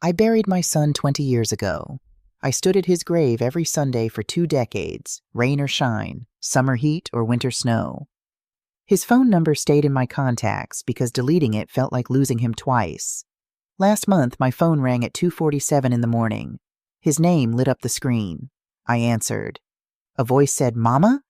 I buried my son 20 years ago. I stood at his grave every Sunday for 2 decades, rain or shine, summer heat or winter snow. His phone number stayed in my contacts because deleting it felt like losing him twice. Last month, my phone rang at 2:47 in the morning. His name lit up the screen. I answered. A voice said, "Mama?"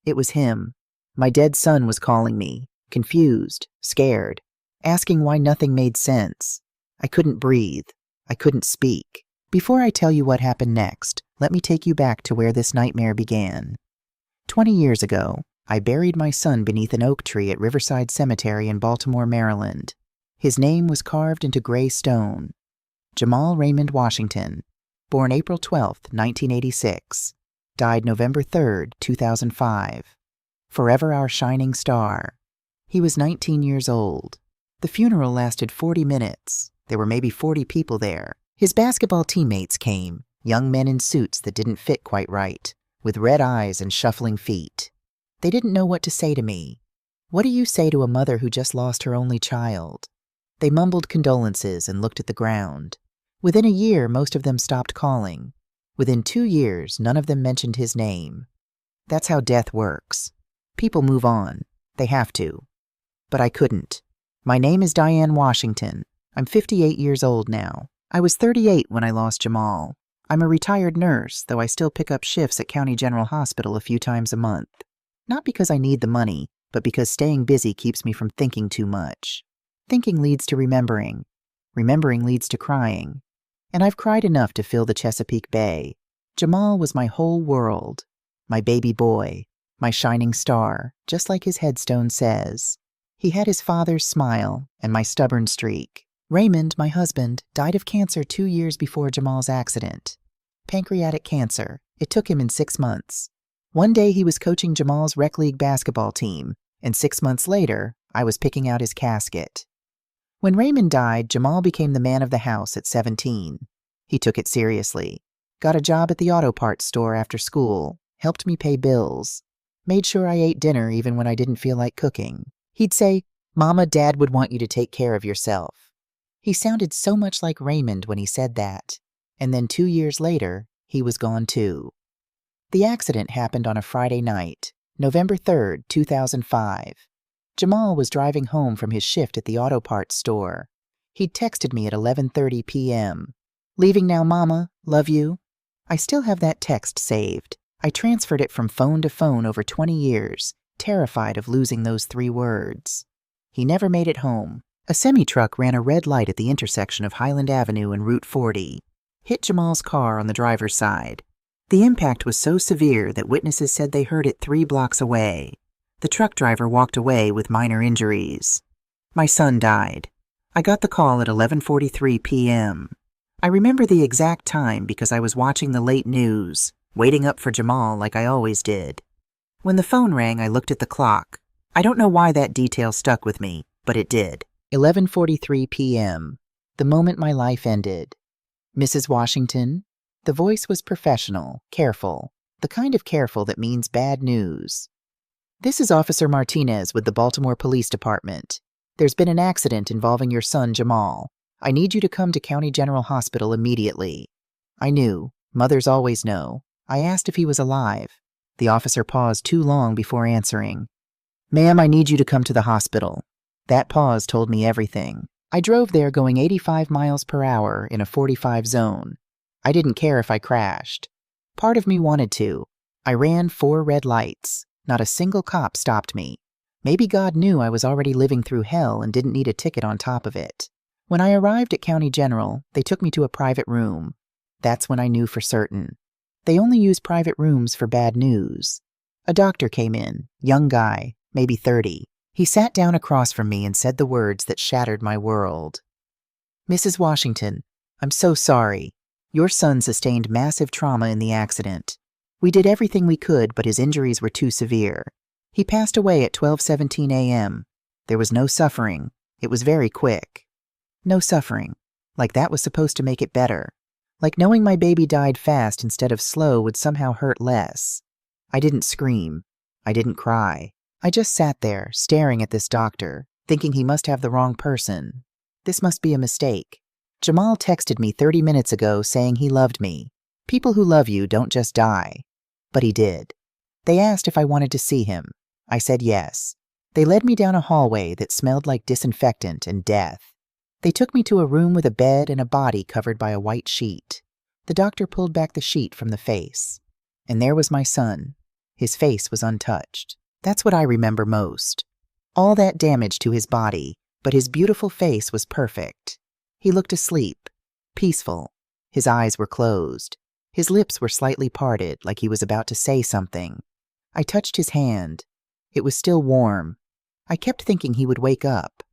It was him. My dead son was calling me, confused, scared, asking why nothing made sense. I couldn't breathe. I couldn't speak. Before I tell you what happened next, let me take you back to where this nightmare began. 20 years ago, I buried my son beneath an oak tree at Riverside Cemetery in Baltimore, Maryland. His name was carved into gray stone. Jamal Raymond Washington, born April 12, 1986, died November 3, 2005. Forever our shining star. He was 19 years old. The funeral lasted 40 minutes. There were maybe 40 people there. His basketball teammates came, young men in suits that didn't fit quite right, with red eyes and shuffling feet. They didn't know what to say to me. What do you say to a mother who just lost her only child? They mumbled condolences and looked at the ground. Within a year, most of them stopped calling. Within 2 years, none of them mentioned his name. That's how death works. People move on. They have to. But I couldn't. My name is Diane Washington. I'm 58 years old now. I was 38 when I lost Jamal. I'm a retired nurse, though I still pick up shifts at County General Hospital a few times a month. Not because I need the money, but because staying busy keeps me from thinking too much. Thinking leads to remembering. Remembering leads to crying. And I've cried enough to fill the Chesapeake Bay. Jamal was my whole world. My baby boy. My shining star, just like his headstone says. He had his father's smile and my stubborn streak. Raymond, my husband, died of cancer 2 years before Jamal's accident. Pancreatic cancer. It took him in 6 months. One day he was coaching Jamal's rec league basketball team, and 6 months later, I was picking out his casket. When Raymond died, Jamal became the man of the house at 17. He took it seriously. Got a job at the auto parts store after school, helped me pay bills, made sure I ate dinner even when I didn't feel like cooking. He'd say, "Mama, Dad would want you to take care of yourself." He sounded so much like Raymond when he said that. And then 2 years later, he was gone too. The accident happened on a Friday night, November 3, 2005. Jamal was driving home from his shift at the auto parts store. He'd texted me at 11:30 p.m. "Leaving now, Mama. Love you." I still have that text saved. I transferred it from phone to phone over 20 years, terrified of losing those 3 words. He never made it home. A semi-truck ran a red light at the intersection of Highland Avenue and Route 40, hit Jamal's car on the driver's side. The impact was so severe that witnesses said they heard it 3 blocks away. The truck driver walked away with minor injuries. My son died. I got the call at 11:43 p.m. I remember the exact time because I was watching the late news, waiting up for Jamal like I always did. When the phone rang, I looked at the clock. I don't know why that detail stuck with me, but it did. 11:43 p.m., the moment my life ended. "Mrs. Washington?" The voice was professional, careful, the kind of careful that means bad news. "This is Officer Martinez with the Baltimore Police Department. There's been an accident involving your son, Jamal. I need you to come to County General Hospital immediately." I knew. Mothers always know. I asked if he was alive. The officer paused too long before answering. "Ma'am, I need you to come to the hospital." That pause told me everything. I drove there going 85 miles per hour in a 45 zone. I didn't care if I crashed. Part of me wanted to. I ran 4 red lights. Not a single cop stopped me. Maybe God knew I was already living through hell and didn't need a ticket on top of it. When I arrived at County General, they took me to a private room. That's when I knew for certain. They only use private rooms for bad news. A doctor came in, young guy, maybe 30. He sat down across from me and said the words that shattered my world. "Mrs. Washington, I'm so sorry. Your son sustained massive trauma in the accident. We did everything we could, but his injuries were too severe. He passed away at 12:17 a.m. There was no suffering. It was very quick. No suffering. Like that was supposed to make it better. Like knowing my baby died fast instead of slow would somehow hurt less. I didn't scream. I didn't cry. I just sat there, staring at this doctor, thinking he must have the wrong person. This must be a mistake. Jamal texted me 30 minutes ago saying he loved me. People who love you don't just die. But he did. They asked if I wanted to see him. I said yes. They led me down a hallway that smelled like disinfectant and death. They took me to a room with a bed and a body covered by a white sheet. The doctor pulled back the sheet from the face. And there was my son. His face was untouched. That's what I remember most. All that damage to his body, but his beautiful face was perfect. He looked asleep, peaceful. His eyes were closed. His lips were slightly parted, like he was about to say something. I touched his hand. It was still warm. I kept thinking he would wake up.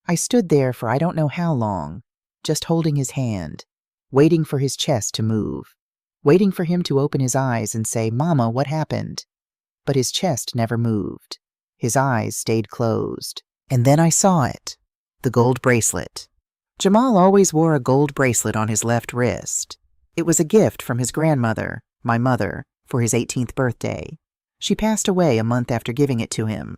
I stood there for I don't know how long, just holding his hand, waiting for his chest to move, waiting for him to open his eyes and say, "Mama, what happened?" But his chest never moved. His eyes stayed closed. And then I saw it, the gold bracelet. Jamal always wore a gold bracelet on his left wrist. It was a gift from his grandmother, my mother, for his 18th birthday. She passed away a month after giving it to him.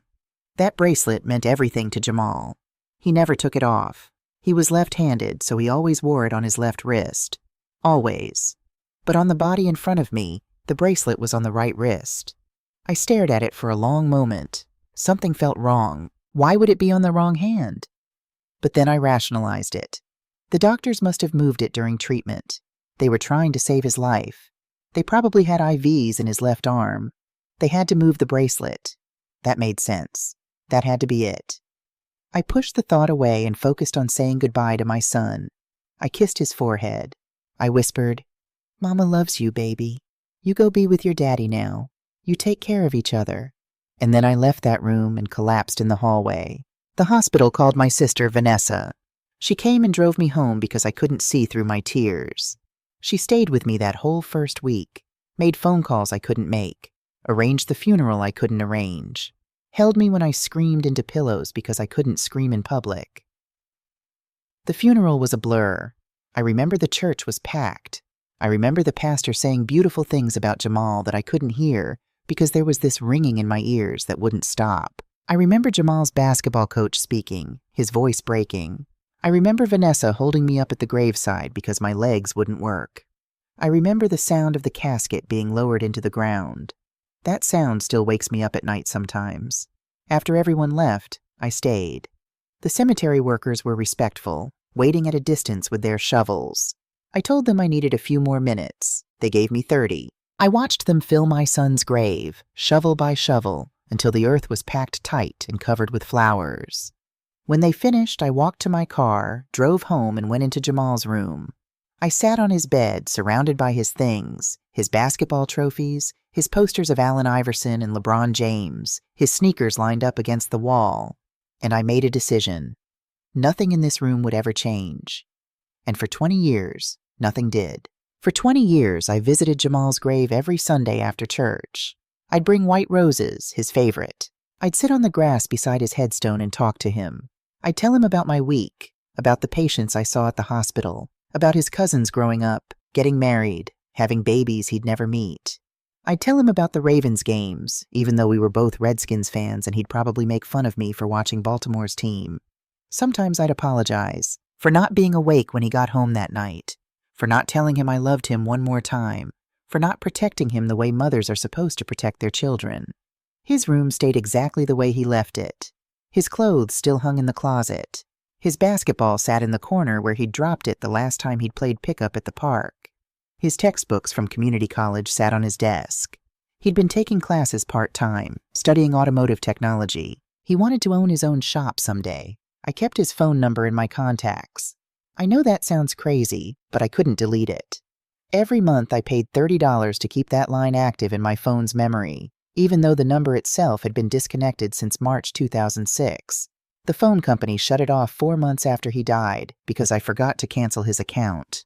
That bracelet meant everything to Jamal. He never took it off. He was left-handed, so he always wore it on his left wrist. Always. But on the body in front of me, the bracelet was on the right wrist. I stared at it for a long moment. Something felt wrong. Why would it be on the wrong hand? But then I rationalized it. The doctors must have moved it during treatment. They were trying to save his life. They probably had IVs in his left arm. They had to move the bracelet. That made sense. That had to be it. I pushed the thought away and focused on saying goodbye to my son. I kissed his forehead. I whispered, "Mama loves you, baby. You go be with your daddy now. You take care of each other." And then I left that room and collapsed in the hallway. The hospital called my sister Vanessa. She came and drove me home because I couldn't see through my tears. She stayed with me that whole first week, made phone calls I couldn't make, arranged the funeral I couldn't arrange, held me when I screamed into pillows because I couldn't scream in public. The funeral was a blur. I remember the church was packed. I remember the pastor saying beautiful things about Jamal that I couldn't hear because there was this ringing in my ears that wouldn't stop. I remember Jamal's basketball coach speaking, his voice breaking. I remember Vanessa holding me up at the graveside because my legs wouldn't work. I remember the sound of the casket being lowered into the ground. That sound still wakes me up at night sometimes. After everyone left, I stayed. The cemetery workers were respectful, waiting at a distance with their shovels. I told them I needed a few more minutes. They gave me 30. I watched them fill my son's grave, shovel by shovel, until the earth was packed tight and covered with flowers. When they finished, I walked to my car, drove home, and went into Jamal's room. I sat on his bed, surrounded by his things, his basketball trophies, his posters of Allen Iverson and LeBron James, his sneakers lined up against the wall, and I made a decision. Nothing in this room would ever change. And for 20 years, nothing did. For 20 years, I visited Jamal's grave every Sunday after church. I'd bring white roses, his favorite. I'd sit on the grass beside his headstone and talk to him. I'd tell him about my week, about the patients I saw at the hospital, about his cousins growing up, getting married, having babies he'd never meet. I'd tell him about the Ravens games, even though we were both Redskins fans and he'd probably make fun of me for watching Baltimore's team. Sometimes I'd apologize for not being awake when he got home that night, for not telling him I loved him one more time, for not protecting him the way mothers are supposed to protect their children. His room stayed exactly the way he left it. His clothes still hung in the closet. His basketball sat in the corner where he'd dropped it the last time he'd played pickup at the park. His textbooks from community college sat on his desk. He'd been taking classes part-time, studying automotive technology. He wanted to own his own shop someday. I kept his phone number in my contacts. I know that sounds crazy, but I couldn't delete it. Every month I paid $30 to keep that line active in my phone's memory, even though the number itself had been disconnected since March 2006. The phone company shut it off 4 months after he died because I forgot to cancel his account.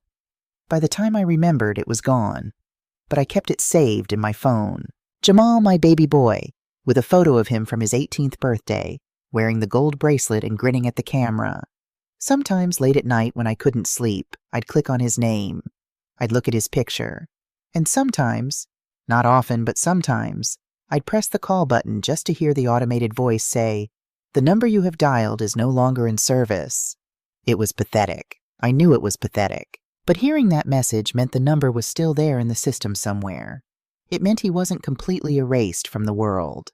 By the time I remembered, it was gone, but I kept it saved in my phone. Jamal, my baby boy, with a photo of him from his 18th birthday, wearing the gold bracelet and grinning at the camera. Sometimes late at night when I couldn't sleep, I'd click on his name. I'd look at his picture. And sometimes, not often, but sometimes, I'd press the call button just to hear the automated voice say, "The number you have dialed is no longer in service." It was pathetic. I knew it was pathetic. But hearing that message meant the number was still there in the system somewhere. It meant he wasn't completely erased from the world.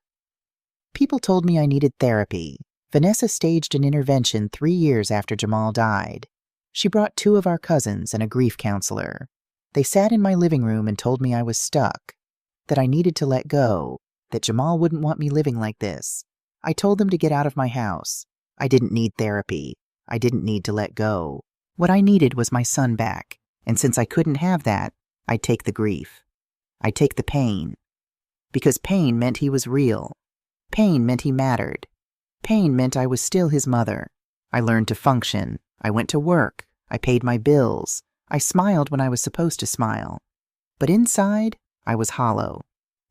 People told me I needed therapy. Vanessa staged an intervention 3 years after Jamal died. She brought 2 of our cousins and a grief counselor. They sat in my living room and told me I was stuck, that I needed to let go, that Jamal wouldn't want me living like this. I told them to get out of my house. I didn't need therapy. I didn't need to let go. What I needed was my son back, and since I couldn't have that, I'd take the grief. I'd take the pain. Because pain meant he was real. Pain meant he mattered. Pain meant I was still his mother. I learned to function. I went to work. I paid my bills. I smiled when I was supposed to smile. But inside, I was hollow.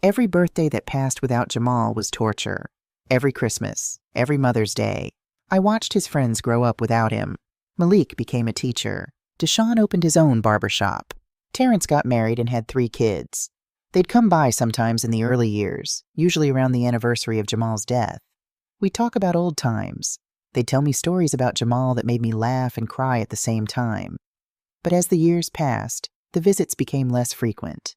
Every birthday that passed without Jamal was torture. Every Christmas, every Mother's Day. I watched his friends grow up without him. Malik became a teacher. Deshaun opened his own barbershop. Terrence got married and had 3 kids. They'd come by sometimes in the early years, usually around the anniversary of Jamal's death. We'd talk about old times. They'd tell me stories about Jamal that made me laugh and cry at the same time. But as the years passed, the visits became less frequent.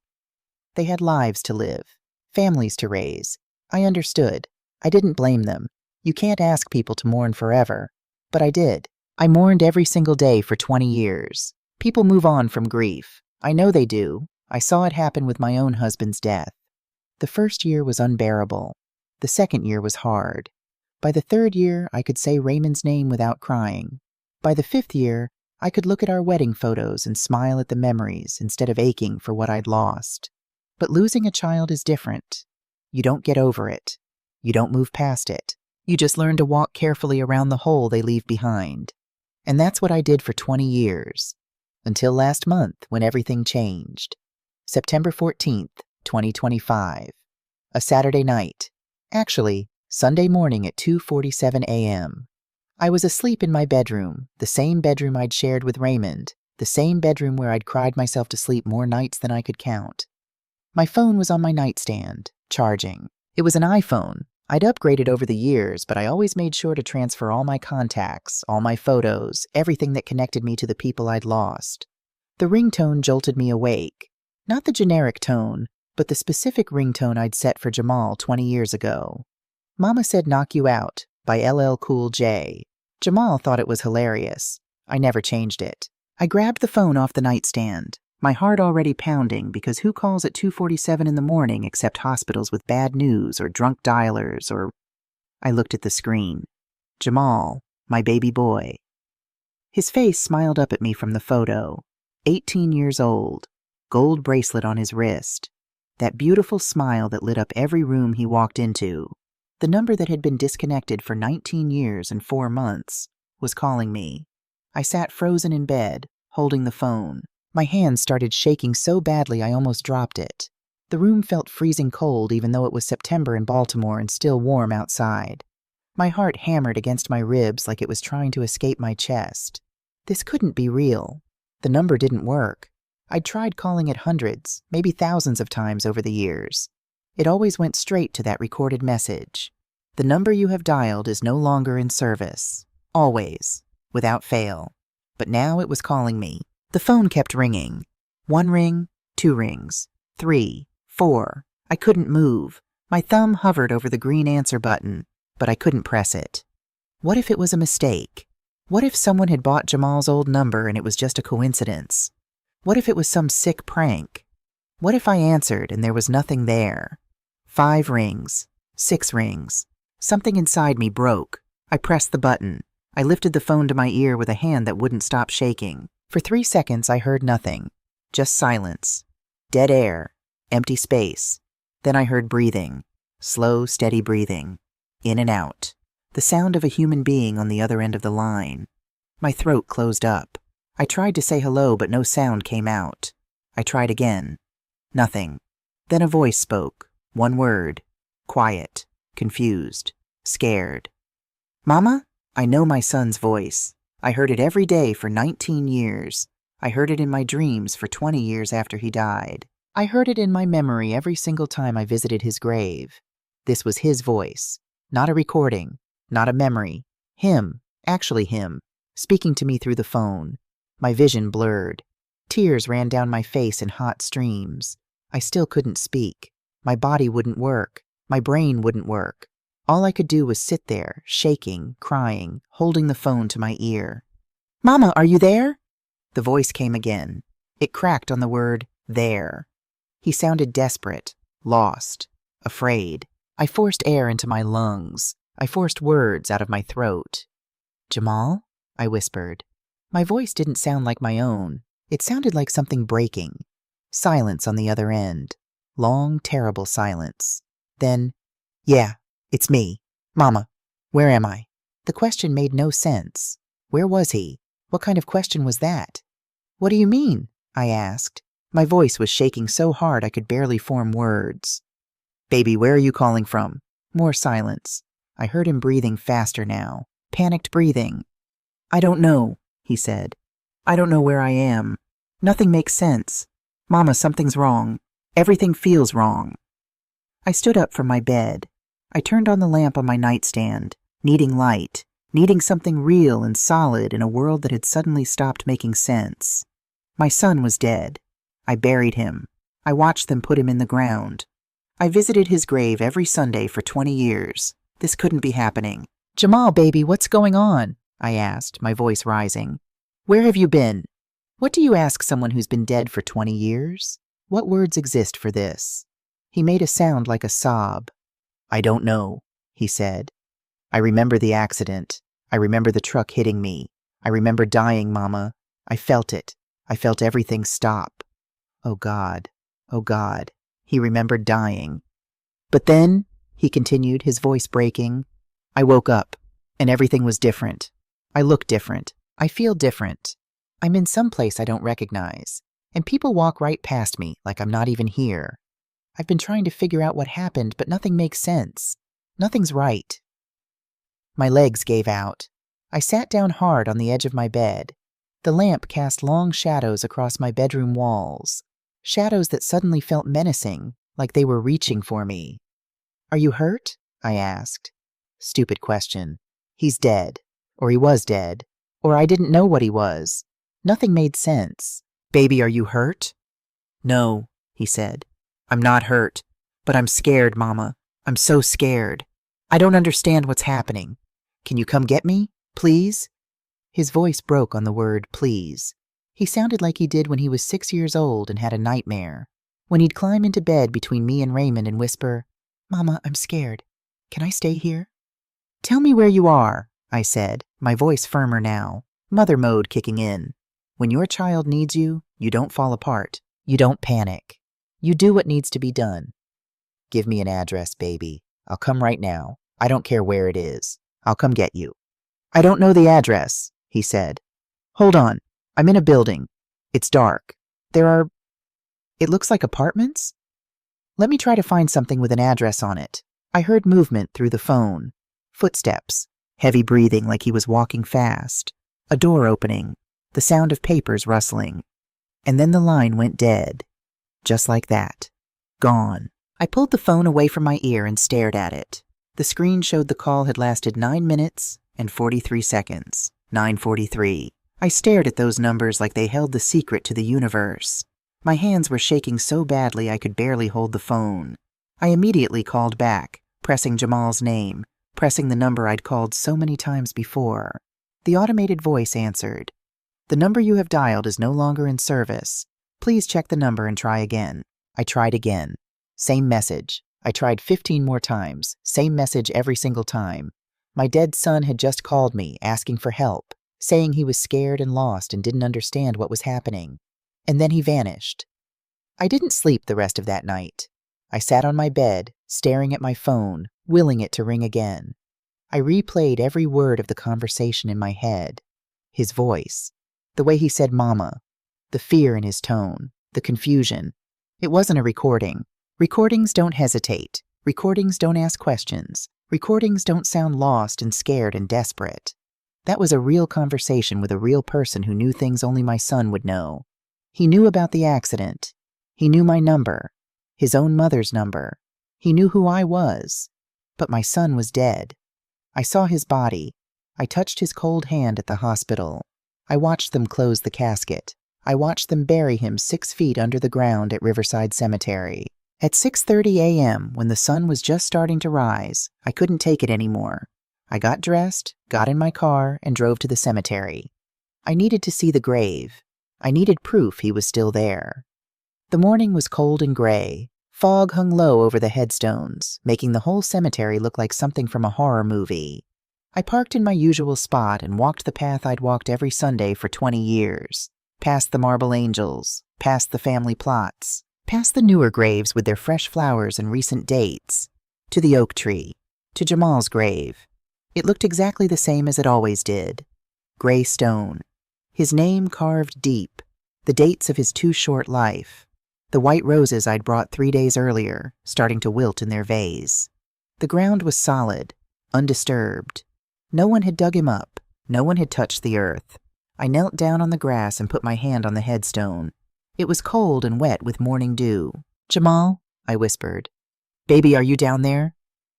They had lives to live, families to raise. I understood. I didn't blame them. You can't ask people to mourn forever. But I did. I mourned every single day for 20 years. People move on from grief. I know they do. I saw it happen with my own husband's death. The first year was unbearable. The second year was hard. By the 3rd year, I could say Raymond's name without crying. By the 5th year, I could look at our wedding photos and smile at the memories instead of aching for what I'd lost. But losing a child is different. You don't get over it. You don't move past it. You just learn to walk carefully around the hole they leave behind. And that's what I did for 20 years. Until last month, when everything changed. September 14th, 2025. A Saturday night. Actually, Sunday morning at 2:47 a.m. I was asleep in my bedroom, the same bedroom I'd shared with Raymond, the same bedroom where I'd cried myself to sleep more nights than I could count. My phone was on my nightstand, charging. It was an iPhone. I'd upgraded over the years, but I always made sure to transfer all my contacts, all my photos, everything that connected me to the people I'd lost. The ringtone jolted me awake. Not the generic tone, but the specific ringtone I'd set for Jamal 20 years ago. Mama Said Knock You Out by LL Cool J. Jamal thought it was hilarious. I never changed it. I grabbed the phone off the nightstand, my heart already pounding because who calls at 2:47 in the morning except hospitals with bad news or drunk dialers or... I looked at the screen. Jamal, my baby boy. His face smiled up at me from the photo. 18 years old, gold bracelet on his wrist. That beautiful smile that lit up every room he walked into. The number that had been disconnected for 19 years and 4 months was calling me. I sat frozen in bed, holding the phone. My hands started shaking so badly I almost dropped it. The room felt freezing cold even though it was September in Baltimore and still warm outside. My heart hammered against my ribs like it was trying to escape my chest. This couldn't be real. The number didn't work. I'd tried calling it hundreds, maybe thousands of times over the years. It always went straight to that recorded message. The number you have dialed is no longer in service. Always. Without fail. But now it was calling me. The phone kept ringing. 1 ring, 2 rings, 3, 4. I couldn't move. My thumb hovered over the green answer button, but I couldn't press it. What if it was a mistake? What if someone had bought Jamal's old number and it was just a coincidence? What if it was some sick prank? What if I answered and there was nothing there? 5 rings, 6 rings. Something inside me broke. I pressed the button. I lifted the phone to my ear with a hand that wouldn't stop shaking. For 3 seconds, I heard nothing. Just silence. Dead air. Empty space. Then I heard breathing. Slow, steady breathing. In and out. The sound of a human being on the other end of the line. My throat closed up. I tried to say hello, but no sound came out. I tried again. Nothing. Then a voice spoke. 1 word. Quiet. Confused. Scared. Mama? I know my son's voice. I heard it every day for 19 years. I heard it in my dreams for 20 years after he died. I heard it in my memory every single time I visited his grave. This was his voice. Not a recording. Not a memory. Him, actually him, speaking to me through the phone. My vision blurred. Tears ran down my face in hot streams. I still couldn't speak. My body wouldn't work. My brain wouldn't work. All I could do was sit there, shaking, crying, holding the phone to my ear. "Mama, are you there?" The voice came again. It cracked on the word, there. He sounded desperate, lost, afraid. I forced air into my lungs. I forced words out of my throat. "Jamal?" I whispered. My voice didn't sound like my own. It sounded like something breaking. Silence on the other end. Long, terrible silence. Then, "Yeah, it's me. Mama, where am I?" The question made no sense. Where was he? What kind of question was that? "What do you mean?" I asked. My voice was shaking so hard I could barely form words. "Baby, where are you calling from?" More silence. I heard him breathing faster now. Panicked breathing. "I don't know," he said. "I don't know where I am. Nothing makes sense. Mama, something's wrong. Everything feels wrong." I stood up from my bed. I turned on the lamp on my nightstand, needing light, needing something real and solid in a world that had suddenly stopped making sense. My son was dead. I buried him. I watched them put him in the ground. I visited his grave every Sunday for 20 years. This couldn't be happening. "Jamal, baby, what's going on?" I asked, my voice rising. "Where have you been?" What do you ask someone who's been dead for 20 years? What words exist for this? He made a sound like a sob. "I don't know," he said. "I remember the accident. I remember the truck hitting me. I remember dying, Mama. I felt it. I felt everything stop. Oh God, oh God." He remembered dying. "But then," he continued, his voice breaking, "I woke up, and everything was different. I look different. I feel different. I'm in some place I don't recognize, and people walk right past me like I'm not even here. I've been trying to figure out what happened, but nothing makes sense. Nothing's right." My legs gave out. I sat down hard on the edge of my bed. The lamp cast long shadows across my bedroom walls, shadows that suddenly felt menacing, like they were reaching for me. "Are you hurt?" I asked. Stupid question. He's dead, or he was dead, or I didn't know what he was. Nothing made sense. "Baby, are you hurt?" "No," he said. "I'm not hurt, but I'm scared, Mama. I'm so scared. I don't understand what's happening. Can you come get me, please?" His voice broke on the word please. He sounded like he did when he was 6 years old and had a nightmare. When he'd climb into bed between me and Raymond and whisper, "Mama, I'm scared. Can I stay here?" "Tell me where you are," I said, my voice firmer now, mother mode kicking in. When your child needs you, you don't fall apart. You don't panic. You do what needs to be done. "Give me an address, baby. I'll come right now. I don't care where it is. I'll come get you." "I don't know the address," he said. "Hold on. I'm in a building. It's dark. It looks like apartments? Let me try to find something with an address on it." I heard movement through the phone. Footsteps. Heavy breathing like he was walking fast. A door opening. The sound of papers rustling. And then the line went dead. Just like that. Gone. I pulled the phone away from my ear and stared at it. The screen showed the call had lasted 9 minutes and 43 seconds. 9:43. I stared at those numbers like they held the secret to the universe. My hands were shaking so badly I could barely hold the phone. I immediately called back, pressing Jamal's name, pressing the number I'd called so many times before. The automated voice answered. "The number you have dialed is no longer in service. Please check the number and try again." I tried again. Same message. I tried 15 more times. Same message every single time. My dead son had just called me, asking for help, saying he was scared and lost and didn't understand what was happening. And then he vanished. I didn't sleep the rest of that night. I sat on my bed, staring at my phone, willing it to ring again. I replayed every word of the conversation in my head. His voice, the way he said "Mama," the fear in his tone, the confusion. It wasn't a recording. Recordings don't hesitate. Recordings don't ask questions. Recordings don't sound lost and scared and desperate. That was a real conversation with a real person who knew things only my son would know. He knew about the accident. He knew my number, his own mother's number. He knew who I was. But my son was dead. I saw his body. I touched his cold hand at the hospital. I watched them close the casket. I watched them bury him 6 feet under the ground at Riverside Cemetery. At 6:30 a.m., when the sun was just starting to rise, I couldn't take it anymore. I got dressed, got in my car, and drove to the cemetery. I needed to see the grave. I needed proof he was still there. The morning was cold and gray. Fog hung low over the headstones, making the whole cemetery look like something from a horror movie. I parked in my usual spot and walked the path I'd walked every Sunday for 20 years. Past the marble angels, past the family plots, past the newer graves with their fresh flowers and recent dates, to the oak tree, to Jamal's grave. It looked exactly the same as it always did. Gray stone. His name carved deep. The dates of his too short life. The white roses I'd brought 3 days earlier, starting to wilt in their vase. The ground was solid, undisturbed. No one had dug him up. No one had touched the earth. I knelt down on the grass and put my hand on the headstone. It was cold and wet with morning dew. "Jamal," I whispered. "Baby, are you down there?"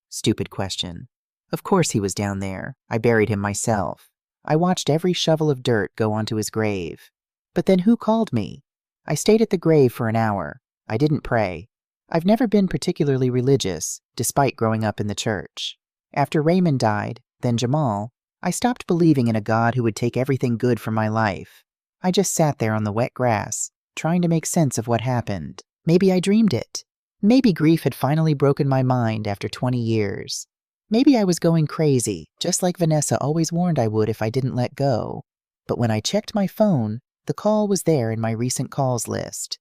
Stupid question. Of course he was down there. I buried him myself. I watched every shovel of dirt go onto his grave. But then who called me? I stayed at the grave for an hour. I didn't pray. I've never been particularly religious, despite growing up in the church. After Raymond died, then Jamal, I stopped believing in a God who would take everything good from my life. I just sat there on the wet grass, trying to make sense of what happened. Maybe I dreamed it. Maybe grief had finally broken my mind after 20 years. Maybe I was going crazy, just like Vanessa always warned I would if I didn't let go. But when I checked my phone, the call was there in my recent calls list.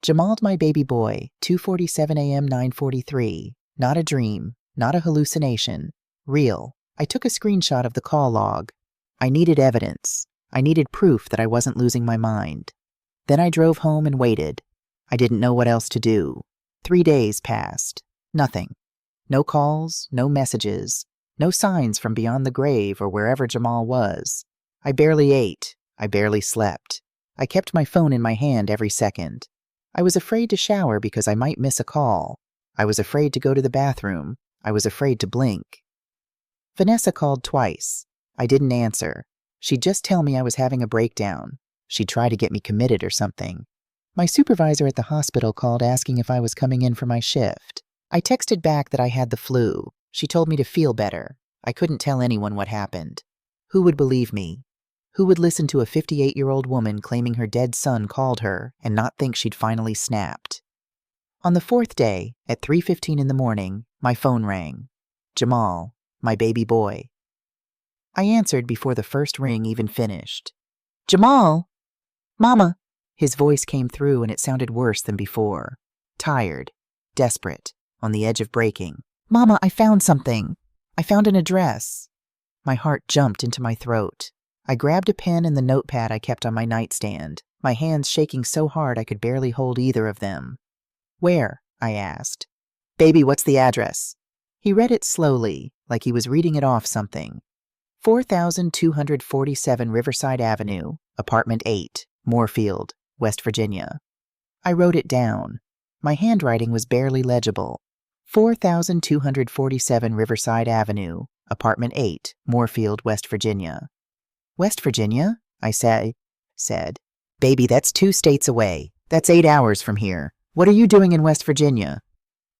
Jamal, my baby boy, 2:47 a.m. 9:43. Not a dream, not a hallucination. Real. I took a screenshot of the call log. I needed evidence. I needed proof that I wasn't losing my mind. Then I drove home and waited. I didn't know what else to do. 3 days passed. Nothing. No calls, no messages, no signs from beyond the grave or wherever Jamal was. I barely ate. I barely slept. I kept my phone in my hand every second. I was afraid to shower because I might miss a call. I was afraid to go to the bathroom. I was afraid to blink. Vanessa called twice. I didn't answer. She'd just tell me I was having a breakdown. She'd try to get me committed or something. My supervisor at the hospital called asking if I was coming in for my shift. I texted back that I had the flu. She told me to feel better. I couldn't tell anyone what happened. Who would believe me? Who would listen to a 58-year-old woman claiming her dead son called her and not think she'd finally snapped? On the 4th day, at 3:15 in the morning, my phone rang. Jamal, my baby boy. I answered before the first ring even finished. "Jamal! Mama!" His voice came through and it sounded worse than before. Tired, desperate, on the edge of breaking. "Mama, I found something. I found an address." My heart jumped into my throat. I grabbed a pen and the notepad I kept on my nightstand, my hands shaking so hard I could barely hold either of them. "Where?" I asked. "Baby, what's the address?" He read it slowly, like he was reading it off something. 4247 Riverside Avenue, Apartment 8, Moorfield, West Virginia. I wrote it down. My handwriting was barely legible. 4247 Riverside Avenue, Apartment 8, Moorfield, West Virginia. "West Virginia?" I said. "Baby, that's 2 states away. That's 8 hours from here. What are you doing in West Virginia?"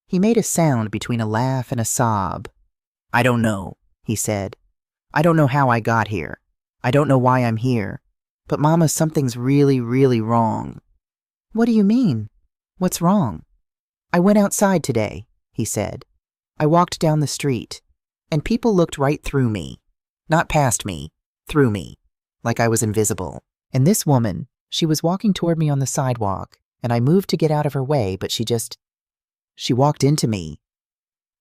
He made a sound between a laugh and a sob. "I don't know," he said. "I don't know how I got here. I don't know why I'm here. But Mama, something's really, really wrong." "What do you mean? What's wrong?" "I went outside today," he said. "I walked down the street, and people looked right through me. Not past me, through me, like I was invisible. And this woman, she was walking toward me on the sidewalk, and I moved to get out of her way, but she walked into me.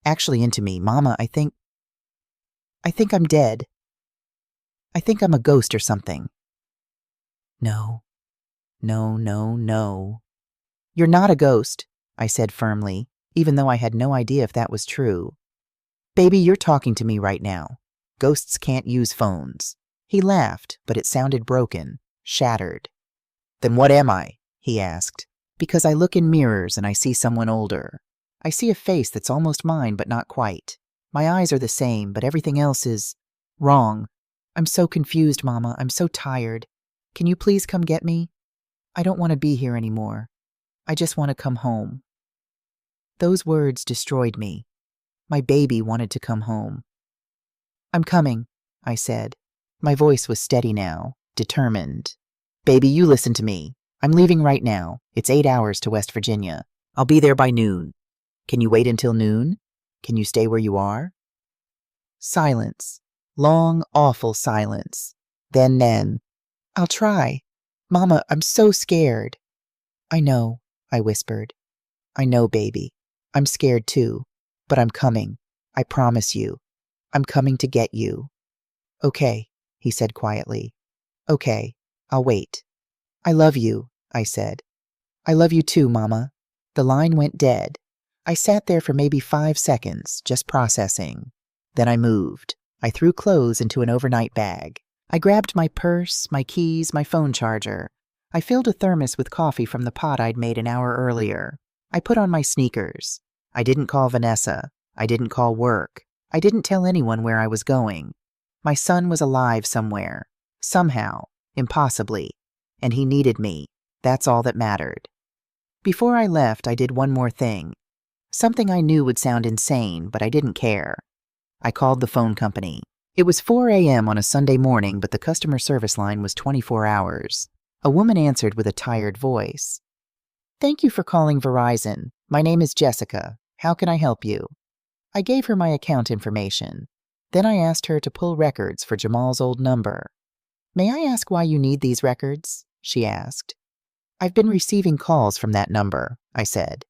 Actually into me. Mama, I think I'm dead. I think I'm a ghost or something." No. "You're not a ghost," I said firmly, even though I had no idea if that was true. "Baby, you're talking to me right now. Ghosts can't use phones." He laughed, but it sounded broken, shattered. "Then what am I?" he asked. "Because I look in mirrors and I see someone older. I see a face that's almost mine, but not quite. My eyes are the same, but everything else is wrong. I'm so confused, Mama. I'm so tired. Can you please come get me? I don't want to be here anymore. I just want to come home. Those words destroyed me. My baby wanted to come home. I'm coming, I said. My voice was steady now, determined. Baby, you listen to me. I'm leaving right now. It's 8 hours to West Virginia. I'll be there by noon. Can you wait until noon? Can you stay where you are? Silence. Long, awful silence. Then, I'll try. Mama, I'm so scared. I know, I whispered. I know, baby. I'm scared too, but I'm coming. I promise you. I'm coming to get you. Okay, he said quietly. Okay, I'll wait. I love you, I said. I love you too, Mama. The line went dead. I sat there for maybe 5 seconds, just processing. Then I moved. I threw clothes into an overnight bag. I grabbed my purse, my keys, my phone charger. I filled a thermos with coffee from the pot I'd made an hour earlier. I put on my sneakers. I didn't call Vanessa. I didn't call work. I didn't tell anyone where I was going. My son was alive somewhere. Somehow. Impossibly. And he needed me. That's all that mattered. Before I left, I did one more thing. Something I knew would sound insane, but I didn't care. I called the phone company. It was 4 a.m. on a Sunday morning, but the customer service line was 24 hours. A woman answered with a tired voice. Thank you for calling Verizon. My name is Jessica. How can I help you? I gave her my account information. Then I asked her to pull records for Jamal's old number. May I ask why you need these records? She asked. I've been receiving calls from that number, I said.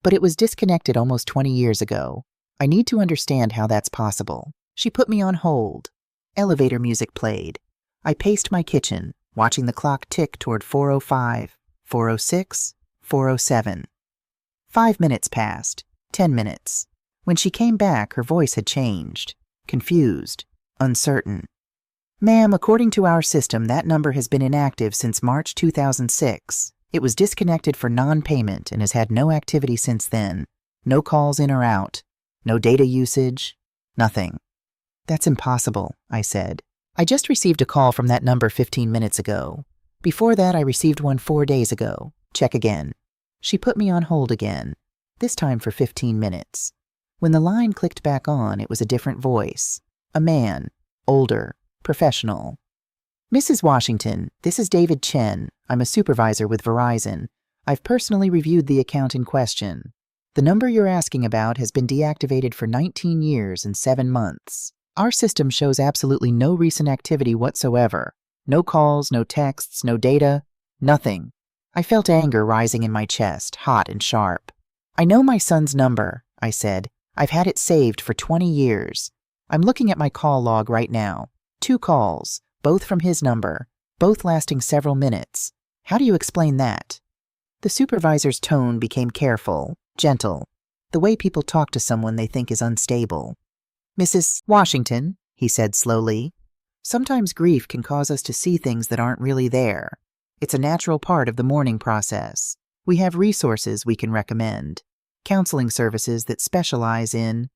But it was disconnected almost 20 years ago. I need to understand how that's possible. She put me on hold. Elevator music played. I paced my kitchen, watching the clock tick toward 4:05, 4:06, 4:07. 5 minutes passed, 10 minutes. When she came back, her voice had changed. Confused, uncertain. Ma'am, according to our system, that number has been inactive since March 2006. It was disconnected for non-payment and has had no activity since then. No calls in or out. No data usage. Nothing. That's impossible, I said. I just received a call from that number 15 minutes ago. Before that, I received one 4 days ago. Check again. She put me on hold again, this time for 15 minutes. When the line clicked back on, it was a different voice. A man, older, professional. Mrs. Washington, this is David Chen. I'm a supervisor with Verizon. I've personally reviewed the account in question. The number you're asking about has been deactivated for 19 years and 7 months. Our system shows absolutely no recent activity whatsoever. No calls, no texts, no data, nothing. I felt anger rising in my chest, hot and sharp. I know my son's number, I said. I've had it saved for 20 years. I'm looking at my call log right now. 2 calls, both from his number, both lasting several minutes. How do you explain that? The supervisor's tone became careful, gentle, the way people talk to someone they think is unstable. Mrs. Washington, he said slowly, sometimes grief can cause us to see things that aren't really there. It's a natural part of the mourning process. We have resources we can recommend, counseling services that specialize in...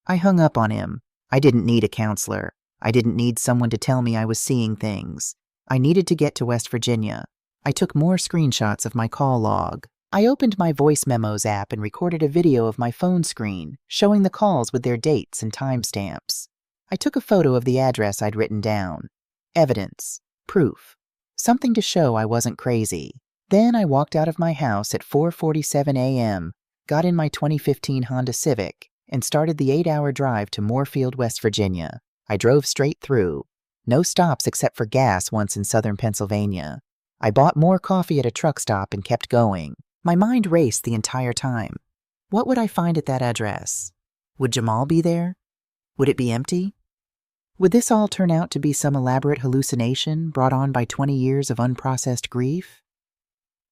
I hung up on him. I didn't need a counselor. I didn't need someone to tell me I was seeing things. I needed to get to West Virginia. I took more screenshots of my call log. I opened my voice memos app and recorded a video of my phone screen, showing the calls with their dates and timestamps. I took a photo of the address I'd written down. Evidence. Proof. Something to show I wasn't crazy. Then I walked out of my house at 4:47 a.m., got in my 2015 Honda Civic, and started the 8-hour drive to Moorefield, West Virginia. I drove straight through. No stops except for gas once in southern Pennsylvania. I bought more coffee at a truck stop and kept going. My mind raced the entire time. What would I find at that address? Would Jamal be there? Would it be empty? Would this all turn out to be some elaborate hallucination brought on by 20 years of unprocessed grief?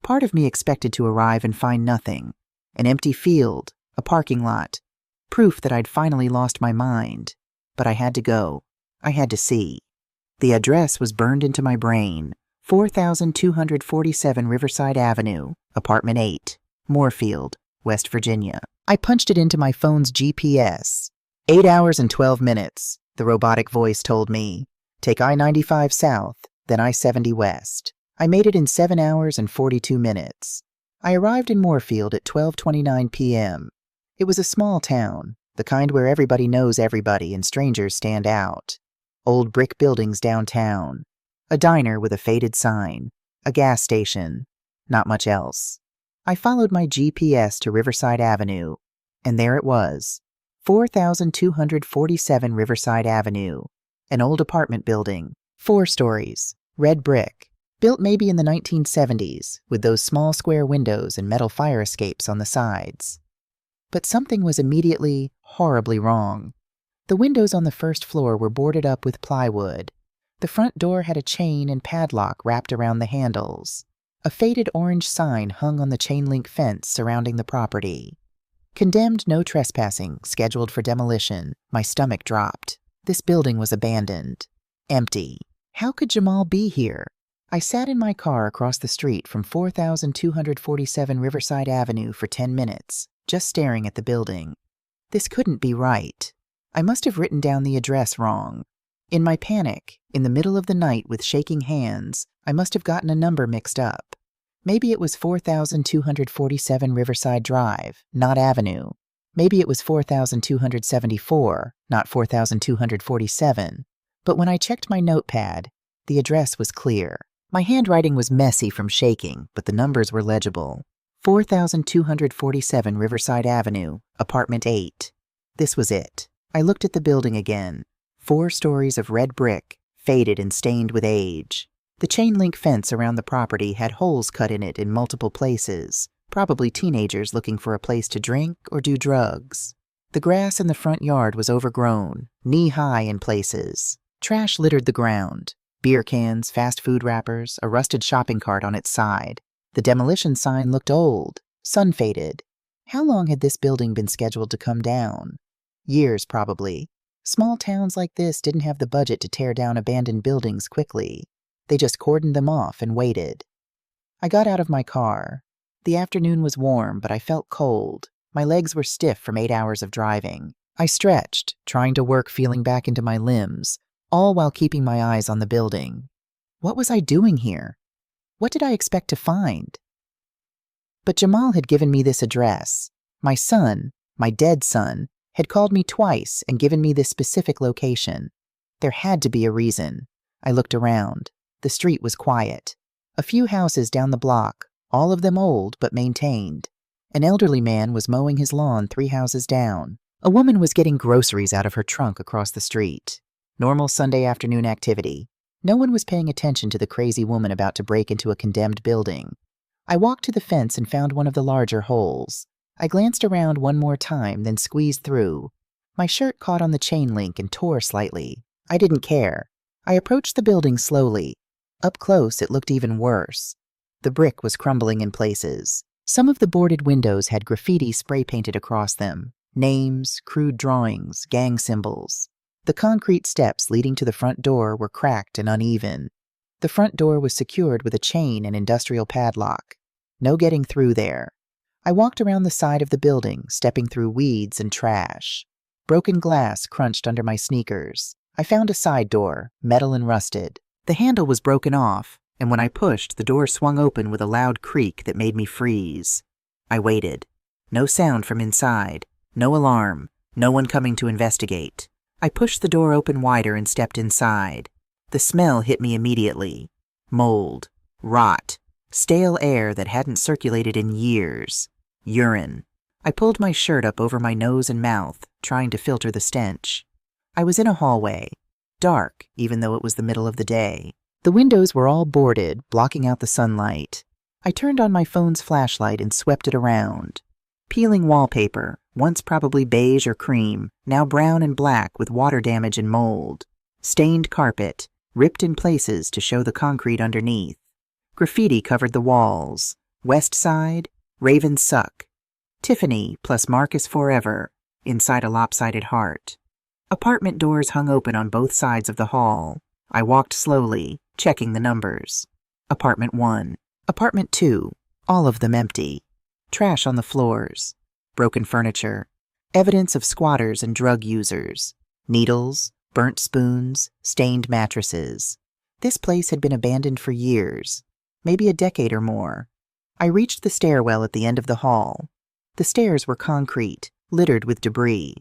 Part of me expected to arrive and find nothing. An empty field, a parking lot, proof that I'd finally lost my mind. But I had to go. I had to see. The address was burned into my brain. 4247 Riverside Avenue, Apartment 8, Moorefield, West Virginia. I punched it into my phone's GPS. 8 hours and 12 minutes, the robotic voice told me. Take I-95 south, then I-70 west. I made it in 7 hours and 42 minutes. I arrived in Moorfield at 12:29 p.m. It was a small town, the kind where everybody knows everybody and strangers stand out. Old brick buildings downtown. A diner with a faded sign. A gas station. Not much else. I followed my GPS to Riverside Avenue, and there it was. 4247 Riverside Avenue. An old apartment building. 4 stories. Red brick. Built maybe in the 1970s, with those small square windows and metal fire escapes on the sides. But something was immediately, horribly wrong. The windows on the first floor were boarded up with plywood. The front door had a chain and padlock wrapped around the handles. A faded orange sign hung on the chain-link fence surrounding the property. Condemned no trespassing, scheduled for demolition. My stomach dropped. This building was abandoned. Empty. How could Jamal be here? I sat in my car across the street from 4247 Riverside Avenue for 10 minutes, just staring at the building. This couldn't be right. I must have written down the address wrong. In my panic, in the middle of the night with shaking hands, I must have gotten a number mixed up. Maybe it was 4247 Riverside Drive, not Avenue. Maybe it was 4274, not 4247. But when I checked my notepad, the address was clear. My handwriting was messy from shaking, but the numbers were legible. 4247 Riverside Avenue, Apartment 8. This was it. I looked at the building again. 4 stories of red brick, faded and stained with age. The chain-link fence around the property had holes cut in it in multiple places, probably teenagers looking for a place to drink or do drugs. The grass in the front yard was overgrown, knee-high in places. Trash littered the ground. Beer cans, fast food wrappers, a rusted shopping cart on its side. The demolition sign looked old, sun-faded. How long had this building been scheduled to come down? Years, probably. Small towns like this didn't have the budget to tear down abandoned buildings quickly. They just cordoned them off and waited. I got out of my car. The afternoon was warm, but I felt cold. My legs were stiff from 8 hours of driving. I stretched, trying to work feeling back into my limbs, all while keeping my eyes on the building. What was I doing here? What did I expect to find? But Jamal had given me this address. My son, my dead son, had called me twice and given me this specific location. There had to be a reason. I looked around. The street was quiet. A few houses down the block, all of them old but maintained. An elderly man was mowing his lawn 3 houses down. A woman was getting groceries out of her trunk across the street. Normal Sunday afternoon activity. No one was paying attention to the crazy woman about to break into a condemned building. I walked to the fence and found one of the larger holes. I glanced around one more time, then squeezed through. My shirt caught on the chain link and tore slightly. I didn't care. I approached the building slowly. Up close, it looked even worse. The brick was crumbling in places. Some of the boarded windows had graffiti spray-painted across them. Names, crude drawings, gang symbols. The concrete steps leading to the front door were cracked and uneven. The front door was secured with a chain and industrial padlock. No getting through there. I walked around the side of the building, stepping through weeds and trash. Broken glass crunched under my sneakers. I found a side door, metal and rusted. The handle was broken off, and when I pushed, the door swung open with a loud creak that made me freeze. I waited. No sound from inside. No alarm. No one coming to investigate. I pushed the door open wider and stepped inside. The smell hit me immediately. Mold. Rot. Stale air that hadn't circulated in years. Urine. I pulled my shirt up over my nose and mouth, trying to filter the stench. I was in a hallway. Dark, even though it was the middle of the day. The windows were all boarded, blocking out the sunlight. I turned on my phone's flashlight and swept it around. Peeling wallpaper, once probably beige or cream, now brown and black with water damage and mold. Stained carpet, ripped in places to show the concrete underneath. Graffiti covered the walls. West Side, Raven Suck. Tiffany plus Marcus Forever, inside a lopsided heart. Apartment doors hung open on both sides of the hall. I walked slowly, checking the numbers. Apartment 1. Apartment 2, all of them empty. Trash on the floors. Broken furniture. Evidence of squatters and drug users. Needles, burnt spoons, stained mattresses. This place had been abandoned for years, maybe a decade or more. I reached the stairwell at the end of the hall. The stairs were concrete, littered with debris.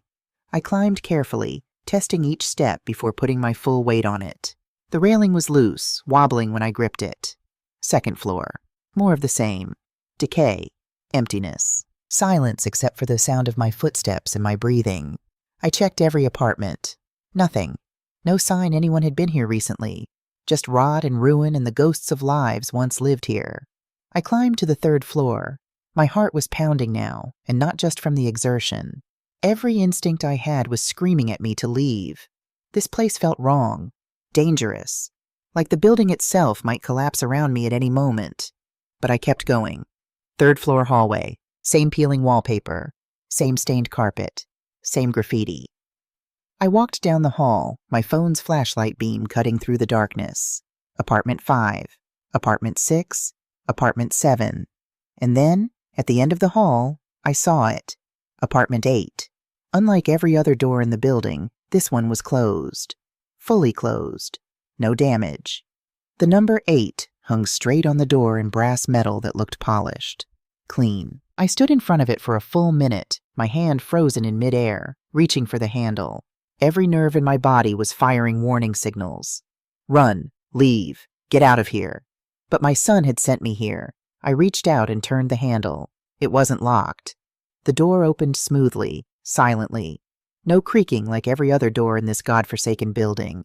I climbed carefully, testing each step before putting my full weight on it. The railing was loose, wobbling when I gripped it. Second floor. More of the same. Decay. Emptiness. Silence except for the sound of my footsteps and my breathing. I checked every apartment. Nothing. No sign anyone had been here recently. Just rot and ruin and the ghosts of lives once lived here. I climbed to the third floor. My heart was pounding now, and not just from the exertion. Every instinct I had was screaming at me to leave. This place felt wrong, dangerous, like the building itself might collapse around me at any moment. But I kept going. Third floor hallway, same peeling wallpaper, same stained carpet, same graffiti. I walked down the hall, my phone's flashlight beam cutting through the darkness. Apartment 5, Apartment 6, Apartment 7. And then, at the end of the hall, I saw it. Apartment 8. Unlike every other door in the building, this one was closed. Fully closed. No damage. The number 8 hung straight on the door in brass metal that looked polished. Clean. I stood in front of it for a full minute, my hand frozen in midair, reaching for the handle. Every nerve in my body was firing warning signals. Run. Leave. Get out of here. But my son had sent me here. I reached out and turned the handle. It wasn't locked. The door opened smoothly, silently. No creaking like every other door in this godforsaken building.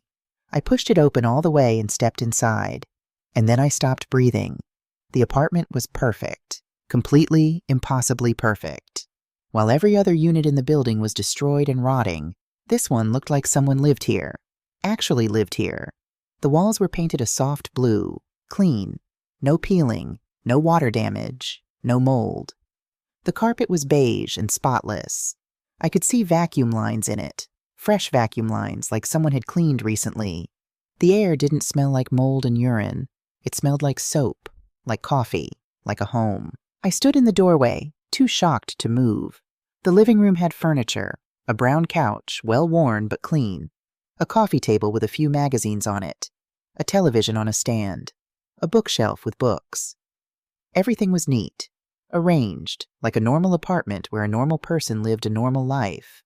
I pushed it open all the way and stepped inside. And then I stopped breathing. The apartment was perfect. Completely, impossibly perfect. While every other unit in the building was destroyed and rotting, this one looked like someone lived here. Actually lived here. The walls were painted a soft blue, clean. No peeling, no water damage, no mold. The carpet was beige and spotless. I could see vacuum lines in it, fresh vacuum lines like someone had cleaned recently. The air didn't smell like mold and urine. It smelled like soap, like coffee, like a home. I stood in the doorway, too shocked to move. The living room had furniture, a brown couch, well worn but clean, a coffee table with a few magazines on it, a television on a stand, a bookshelf with books. Everything was neat, arranged, like a normal apartment where a normal person lived a normal life.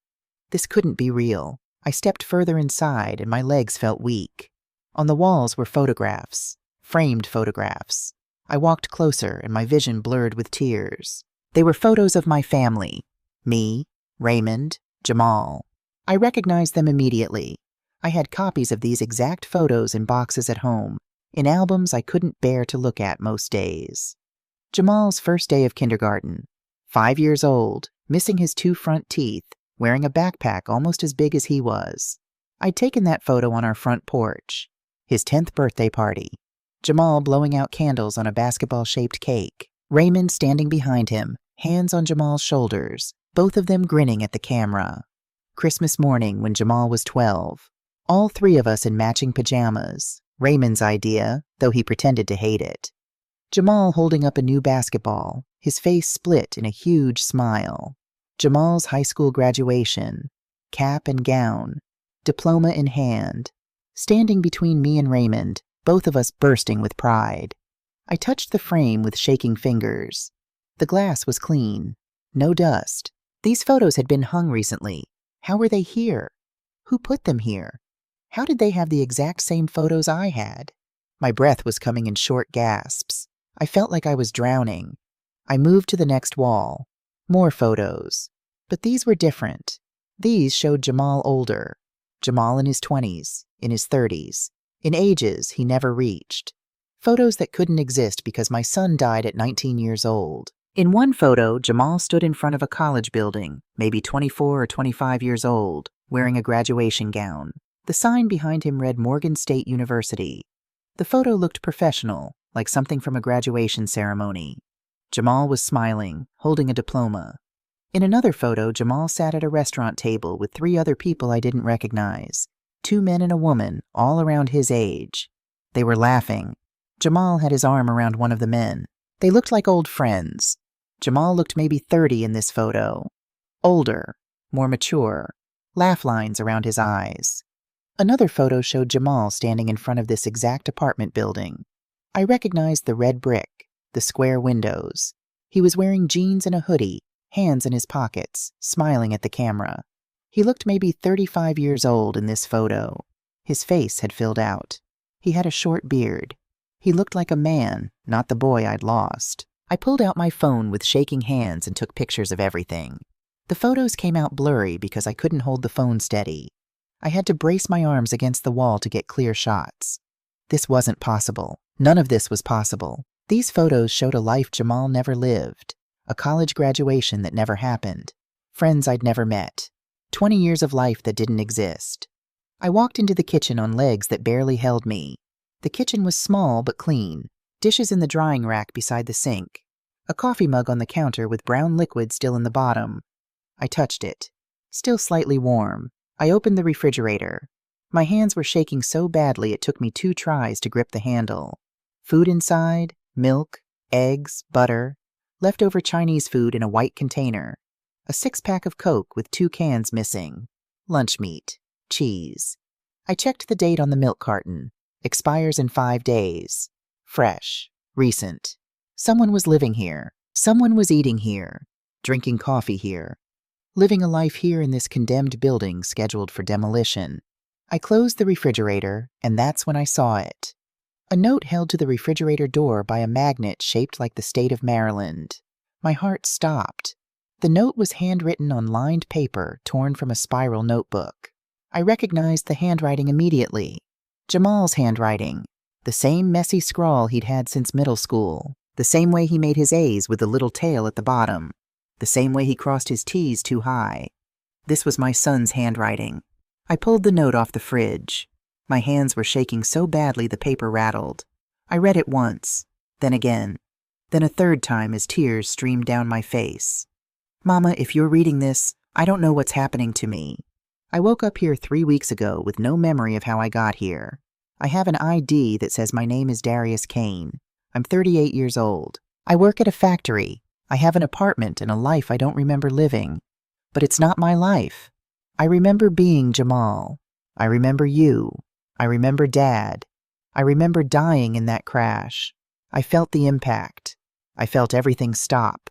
This couldn't be real. I stepped further inside and my legs felt weak. On the walls were photographs, framed photographs. I walked closer and my vision blurred with tears. They were photos of my family. Me, Raymond, Jamal. I recognized them immediately. I had copies of these exact photos in boxes at home, in albums I couldn't bear to look at most days. Jamal's first day of kindergarten. 5 years old, missing his 2 front teeth, wearing a backpack almost as big as he was. I'd taken that photo on our front porch. His 10th birthday party. Jamal blowing out candles on a basketball-shaped cake. Raymond standing behind him, hands on Jamal's shoulders, both of them grinning at the camera. Christmas morning when Jamal was 12. All 3 of us in matching pajamas. Raymond's idea, though he pretended to hate it. Jamal holding up a new basketball, his face split in a huge smile. Jamal's high school graduation, cap and gown, diploma in hand. Standing between me and Raymond, both of us bursting with pride. I touched the frame with shaking fingers. The glass was clean. No dust. These photos had been hung recently. How were they here? Who put them here? How did they have the exact same photos I had? My breath was coming in short gasps. I felt like I was drowning. I moved to the next wall. More photos. But these were different. These showed Jamal older. Jamal in his 20s, in his 30s, in ages he never reached. Photos that couldn't exist because my son died at 19 years old. In one photo, Jamal stood in front of a college building, maybe 24 or 25 years old, wearing a graduation gown. The sign behind him read Morgan State University. The photo looked professional, like something from a graduation ceremony. Jamal was smiling, holding a diploma. In another photo, Jamal sat at a restaurant table with 3 other people I didn't recognize. 2 men and a woman, all around his age. They were laughing. Jamal had his arm around one of the men. They looked like old friends. Jamal looked maybe 30 in this photo. Older, more mature, laugh lines around his eyes. Another photo showed Jamal standing in front of this exact apartment building. I recognized the red brick, the square windows. He was wearing jeans and a hoodie, hands in his pockets, smiling at the camera. He looked maybe 35 years old in this photo. His face had filled out. He had a short beard. He looked like a man, not the boy I'd lost. I pulled out my phone with shaking hands and took pictures of everything. The photos came out blurry because I couldn't hold the phone steady. I had to brace my arms against the wall to get clear shots. This wasn't possible. None of this was possible. These photos showed a life Jamal never lived, a college graduation that never happened, friends I'd never met, 20 years of life that didn't exist. I walked into the kitchen on legs that barely held me. The kitchen was small but clean, dishes in the drying rack beside the sink, a coffee mug on the counter with brown liquid still in the bottom. I touched it. Still slightly warm. I opened the refrigerator. My hands were shaking so badly it took me 2 tries to grip the handle. Food inside, milk, eggs, butter, leftover Chinese food in a white container, a 6-pack of Coke with 2 cans missing, lunch meat, cheese. I checked the date on the milk carton. Expires in 5 days. Fresh. Recent. Someone was living here. Someone was eating here. Drinking coffee here. Living a life here in this condemned building scheduled for demolition. I closed the refrigerator, and that's when I saw it. A note held to the refrigerator door by a magnet shaped like the state of Maryland. My heart stopped. The note was handwritten on lined paper torn from a spiral notebook. I recognized the handwriting immediately. Jamal's handwriting. The same messy scrawl he'd had since middle school. The same way he made his A's with the little tail at the bottom. The same way he crossed his T's too high. This was my son's handwriting. I pulled the note off the fridge. My hands were shaking so badly the paper rattled. I read it once, then again, then a 3rd time as tears streamed down my face. Mama, if you're reading this, I don't know what's happening to me. I woke up here 3 weeks ago with no memory of how I got here. I have an ID that says my name is Darius Kane. I'm 38 years old. I work at a factory. I have an apartment and a life I don't remember living. But it's not my life. I remember being Jamal. I remember you. I remember Dad. I remember dying in that crash. I felt the impact. I felt everything stop.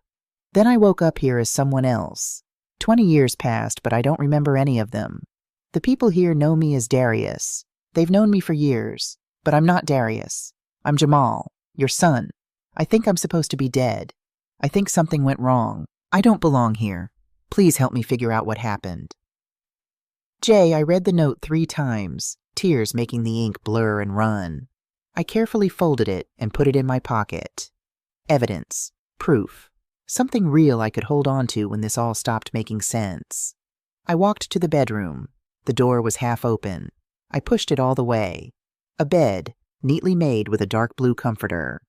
Then I woke up here as someone else. 20 years passed, but I don't remember any of them. The people here know me as Darius. They've known me for years, but I'm not Darius. I'm Jamal, your son. I think I'm supposed to be dead. I think something went wrong. I don't belong here. Please help me figure out what happened. Jay, I read the note 3 times, tears making the ink blur and run. I carefully folded it and put it in my pocket. Evidence. Proof. Something real I could hold on to when this all stopped making sense. I walked to the bedroom. The door was half open. I pushed it all the way. A bed, neatly made with a dark blue comforter.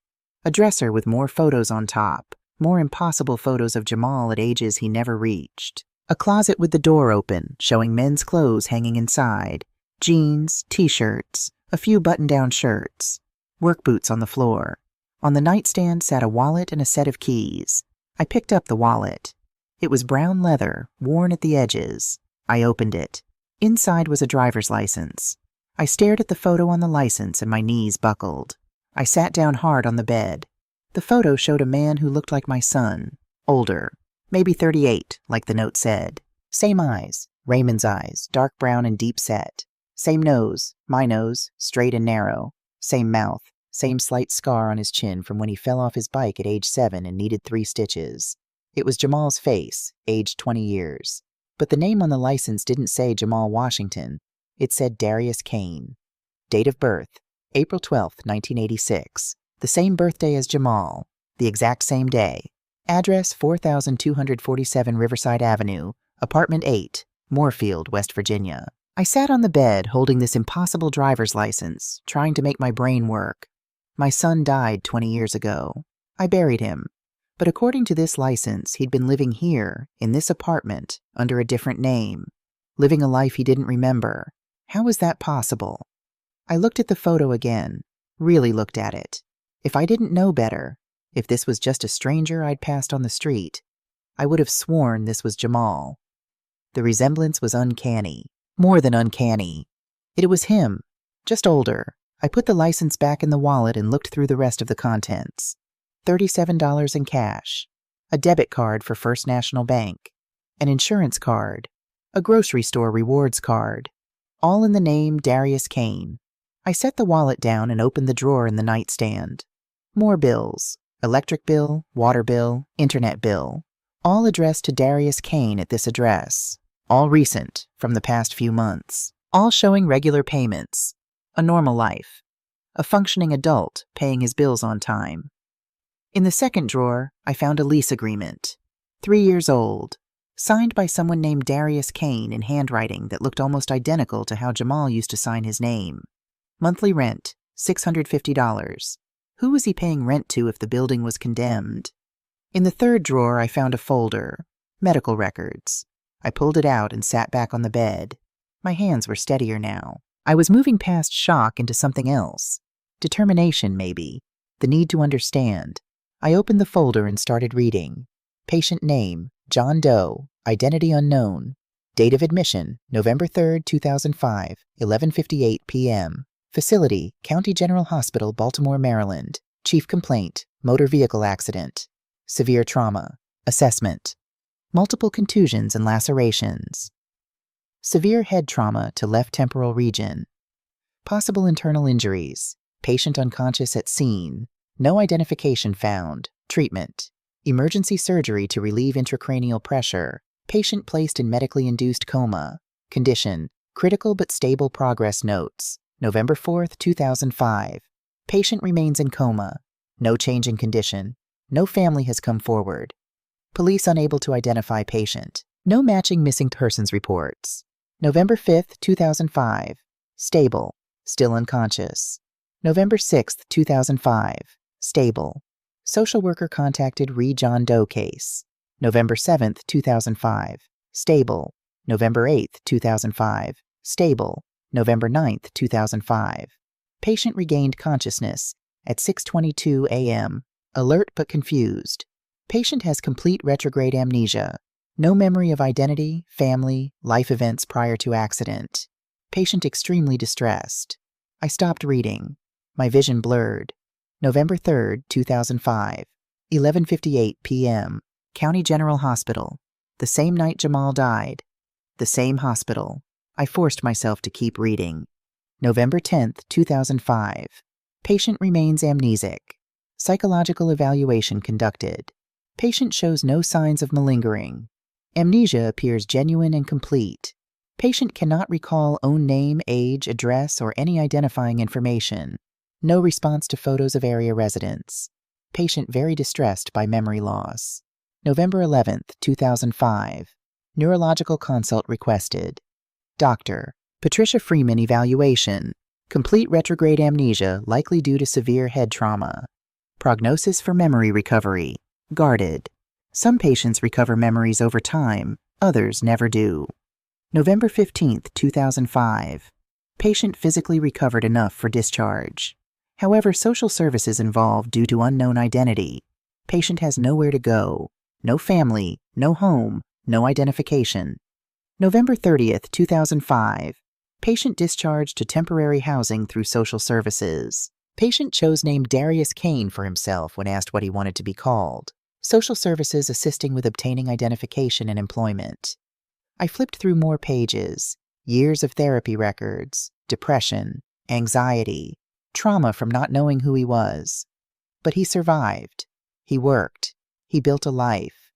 A dresser with more photos on top. More impossible photos of Jamal at ages he never reached. A closet with the door open, showing men's clothes hanging inside. Jeans, t-shirts, a few button-down shirts. Work boots on the floor. On the nightstand sat a wallet and a set of keys. I picked up the wallet. It was brown leather, worn at the edges. I opened it. Inside was a driver's license. I stared at the photo on the license and my knees buckled. I sat down hard on the bed. The photo showed a man who looked like my son, older, maybe 38, like the note said. Same eyes, Raymond's eyes, dark brown and deep set. Same nose, my nose, straight and narrow. Same mouth, same slight scar on his chin from when he fell off his bike at age 7 and needed 3 stitches. It was Jamal's face, aged 20 years. But the name on the license didn't say Jamal Washington. It said Darius Kane. Date of birth, April 12, 1986. The same birthday as Jamal. The exact same day. Address 4247 Riverside Avenue, Apartment 8, Moorfield, West Virginia. I sat on the bed holding this impossible driver's license, trying to make my brain work. My son died 20 years ago. I buried him. But according to this license, he'd been living here, in this apartment, under a different name. Living a life he didn't remember. How was that possible? I looked at the photo again. Really looked at it. If I didn't know better, if this was just a stranger I'd passed on the street, I would have sworn this was Jamal. The resemblance was uncanny. More than uncanny. It was him, just older. I put the license back in the wallet and looked through the rest of the contents. $37 in cash, a debit card for First National Bank, an insurance card, a grocery store rewards card, all in the name Darius Kane. I set the wallet down and opened the drawer in the nightstand. More bills, electric bill, water bill, internet bill, all addressed to Darius Kane at this address, all recent, from the past few months, all showing regular payments, a normal life, a functioning adult paying his bills on time. In the second drawer, I found a lease agreement, 3 years old, signed by someone named Darius Kane in handwriting that looked almost identical to how Jamal used to sign his name. Monthly rent, $650. Who was he paying rent to if the building was condemned? In the third drawer, I found a folder, medical records. I pulled it out and sat back on the bed. My hands were steadier now. I was moving past shock into something else. Determination, maybe. The need to understand. I opened the folder and started reading. Patient name, John Doe, identity unknown. Date of admission, November 3rd, 2005, 11:58 p.m. Facility, County General Hospital, Baltimore, Maryland. Chief complaint, motor vehicle accident. Severe trauma. Assessment. Multiple contusions and lacerations. Severe head trauma to left temporal region. Possible internal injuries. Patient unconscious at scene. No identification found. Treatment. Emergency surgery to relieve intracranial pressure. Patient placed in medically induced coma. Condition, critical but stable progress notes. November 4th, 2005. Patient remains in coma. No change in condition. No family has come forward. Police unable to identify patient. No matching missing persons reports. November 5th, 2005. Stable. Still unconscious. November 6th, 2005. Stable. Social worker contacted John Doe case. November 7th, 2005. Stable. November 8th, 2005. Stable. November 9th, 2005. Patient regained consciousness at 6:22 a.m. Alert but confused. Patient has complete retrograde amnesia. No memory of identity, family, life events prior to accident. Patient extremely distressed. I stopped reading. My vision blurred. November 3rd, 2005. 11:58 p.m. County General Hospital. The same night Jamal died. The same hospital. I forced myself to keep reading. November 10th, 2005. Patient remains amnesic. Psychological evaluation conducted. Patient shows no signs of malingering. Amnesia appears genuine and complete. Patient cannot recall own name, age, address, or any identifying information. No response to photos of area residents. Patient very distressed by memory loss. November 11th, 2005. Neurological consult requested. Doctor, Patricia Freeman evaluation. Complete retrograde amnesia likely due to severe head trauma. Prognosis for memory recovery. Guarded. Some patients recover memories over time, others never do. November 15th, 2005. Patient physically recovered enough for discharge. However, social services involved due to unknown identity. Patient has nowhere to go. No family, no home, no identification. November 30th, 2005. Patient discharged to temporary housing through social services. Patient chose name Darius Kane for himself when asked what he wanted to be called. Social services assisting with obtaining identification and employment. I flipped through more pages. Years of therapy records, depression, anxiety, trauma from not knowing who he was. But he survived. He worked. He built a life.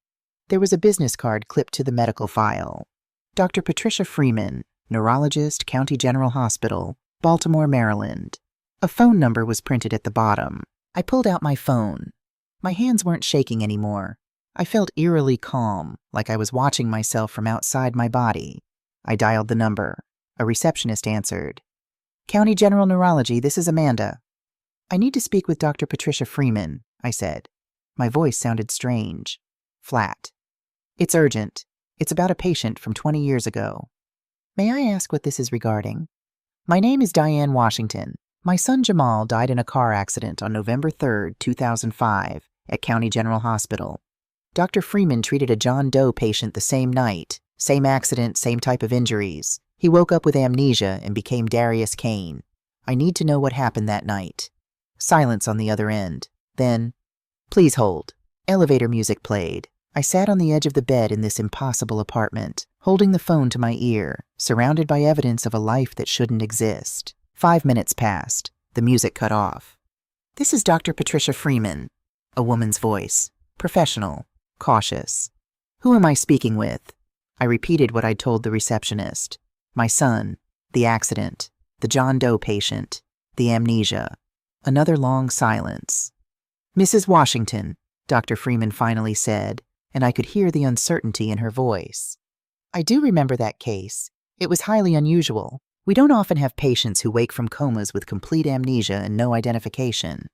There was a business card clipped to the medical file. Dr. Patricia Freeman, neurologist, County General Hospital, Baltimore, Maryland. A phone number was printed at the bottom. I pulled out my phone. My hands weren't shaking anymore. I felt eerily calm, like I was watching myself from outside my body. I dialed the number. A receptionist answered. County General Neurology, this is Amanda. I need to speak with Dr. Patricia Freeman, I said. My voice sounded strange. Flat. It's urgent. It's about a patient from 20 years ago. May I ask what this is regarding? My name is Diane Washington. My son Jamal died in a car accident on November 3rd, 2005, at County General Hospital. Dr. Freeman treated a John Doe patient the same night. Same accident, same type of injuries. He woke up with amnesia and became Darius Kane. I need to know what happened that night. Silence on the other end. Then, please hold. Elevator music played. I sat on the edge of the bed in this impossible apartment, holding the phone to my ear, surrounded by evidence of a life that shouldn't exist. 5 minutes passed. The music cut off. This is Dr. Patricia Freeman. A woman's voice. Professional. Cautious. Who am I speaking with? I repeated what I'd told the receptionist. My son. The accident. The John Doe patient. The amnesia. Another long silence. Mrs. Washington, Dr. Freeman finally said, and I could hear the uncertainty in her voice. I do remember that case. It was highly unusual. We don't often have patients who wake from comas with complete amnesia and no identification.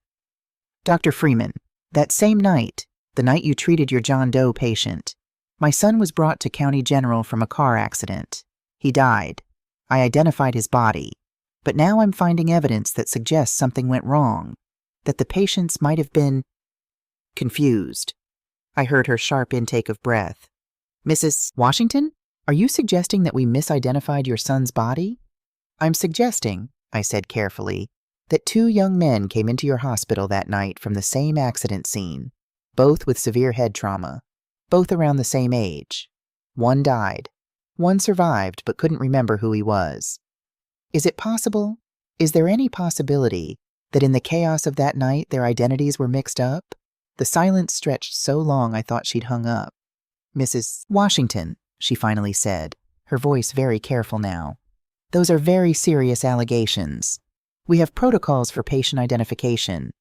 Dr. Freeman, that same night, the night you treated your John Doe patient, my son was brought to County General from a car accident. He died. I identified his body. But now I'm finding evidence that suggests something went wrong, that the patients might have been confused. I heard her sharp intake of breath. Mrs. Washington, are you suggesting that we misidentified your son's body? I'm suggesting, I said carefully, that 2 young men came into your hospital that night from the same accident scene, both with severe head trauma, both around the same age. One died. One survived but couldn't remember who he was. Is it possible? Is there any possibility that in the chaos of that night their identities were mixed up? The silence stretched so long I thought she'd hung up. Mrs. Washington, she finally said, her voice very careful now. Those are very serious allegations. We have protocols for patient identification.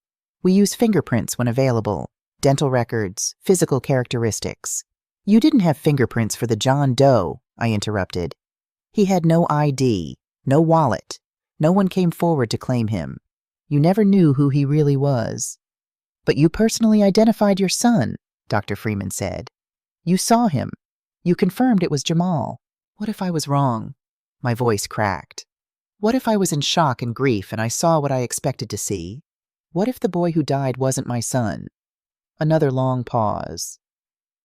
We use fingerprints when available, dental records, physical characteristics. You didn't have fingerprints for the John Doe, I interrupted. He had no ID, no wallet. No one came forward to claim him. You never knew who he really was. But you personally identified your son, Dr. Freeman said. You saw him. You confirmed it was Jamal. What if I was wrong? My voice cracked. What if I was in shock and grief and I saw what I expected to see? What if the boy who died wasn't my son? Another long pause.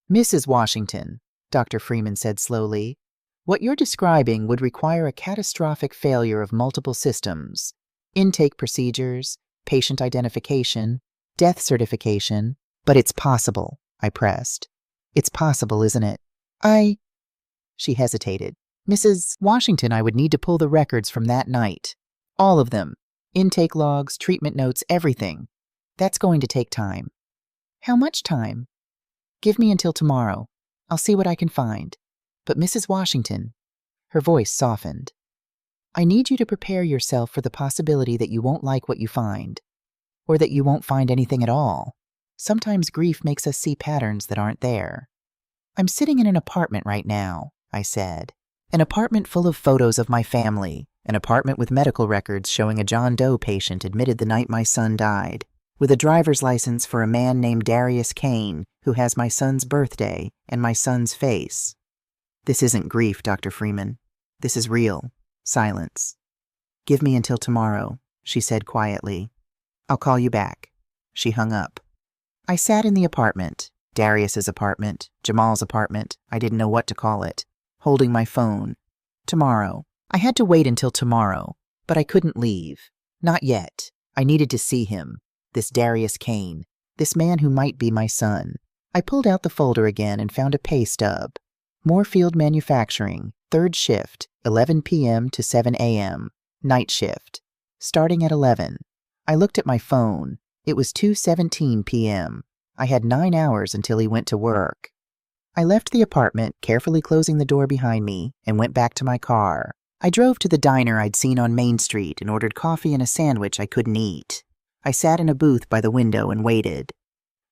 Mrs. Washington, Dr. Freeman said slowly, what you're describing would require a catastrophic failure of multiple systems. Intake procedures, patient identification, death certification. But it's possible, I pressed. It's possible, isn't it? She hesitated. Mrs. Washington, I would need to pull the records from that night. All of them. Intake logs, treatment notes, everything. That's going to take time. How much time? Give me until tomorrow. I'll see what I can find. But Mrs. Washington, her voice softened. I need you to prepare yourself for the possibility that you won't like what you find, or that you won't find anything at all. Sometimes grief makes us see patterns that aren't there. I'm sitting in an apartment right now, I said. An apartment full of photos of my family, an apartment with medical records showing a John Doe patient admitted the night my son died, with a driver's license for a man named Darius Kane who has my son's birthday and my son's face. This isn't grief, Dr. Freeman. This is real. Silence. Give me until tomorrow, she said quietly. I'll call you back. She hung up. I sat in the apartment, Darius's apartment, Jamal's apartment, I didn't know what to call it, holding my phone. Tomorrow. I had to wait until tomorrow, but I couldn't leave. Not yet. I needed to see him. This Darius Kane. This man who might be my son. I pulled out the folder again and found a pay stub. Moorfield Manufacturing, 3rd shift, 11 p.m. to 7 a.m. Night shift. Starting at 11. I looked at my phone. It was 2:17 p.m. I had 9 hours until he went to work. I left the apartment, carefully closing the door behind me, and went back to my car. I drove to the diner I'd seen on Main Street and ordered coffee and a sandwich I couldn't eat. I sat in a booth by the window and waited.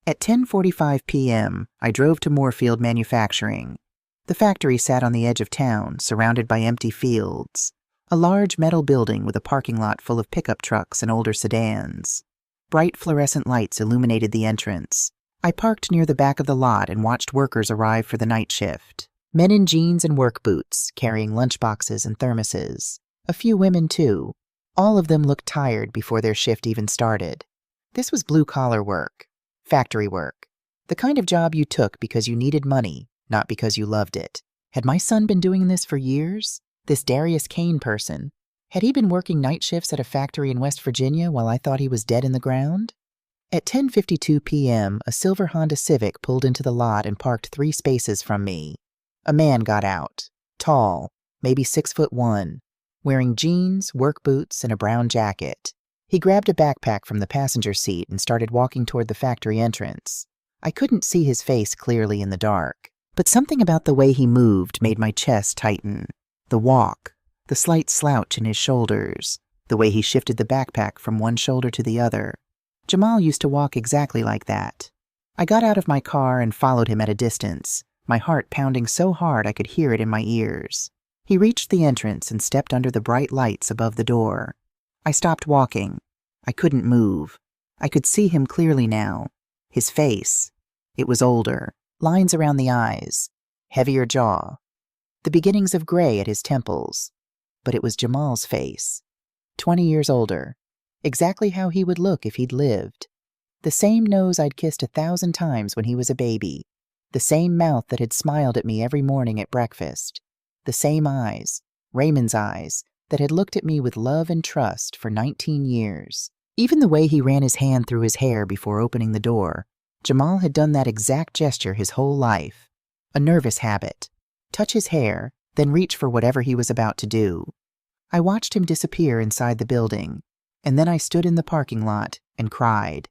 At 10:45 p.m., I drove to Moorfield Manufacturing. The factory sat on the edge of town, surrounded by empty fields. A large metal building with a parking lot full of pickup trucks and older sedans. Bright fluorescent lights illuminated the entrance. I parked near the back of the lot and watched workers arrive for the night shift. Men in jeans and work boots, carrying lunchboxes and thermoses. A few women, too. All of them looked tired before their shift even started. This was blue-collar work. Factory work. The kind of job you took because you needed money, not because you loved it. Had my son been doing this for years? This Darius Kane person, had he been working night shifts at a factory in West Virginia while I thought he was dead in the ground? At 10:52 p.m., a silver Honda Civic pulled into the lot and parked 3 spaces from me. A man got out, tall, maybe 6'1", wearing jeans, work boots, and a brown jacket. He grabbed a backpack from the passenger seat and started walking toward the factory entrance. I couldn't see his face clearly in the dark, but something about the way he moved made my chest tighten. The walk, the slight slouch in his shoulders, the way he shifted the backpack from one shoulder to the other. Jamal used to walk exactly like that. I got out of my car and followed him at a distance, my heart pounding so hard I could hear it in my ears. He reached the entrance and stepped under the bright lights above the door. I stopped walking. I couldn't move. I could see him clearly now. His face. It was older. Lines around the eyes. Heavier jaw. The beginnings of gray at his temples. But it was Jamal's face. 20 years older. Exactly how he would look if he'd lived. The same nose I'd kissed 1,000 times when he was a baby. The same mouth that had smiled at me every morning at breakfast. The same eyes, Raymond's eyes, that had looked at me with love and trust for 19 years. Even the way he ran his hand through his hair before opening the door. Jamal had done that exact gesture his whole life. A nervous habit. Touch his hair, then reach for whatever he was about to do. I watched him disappear inside the building. And then I stood in the parking lot and cried.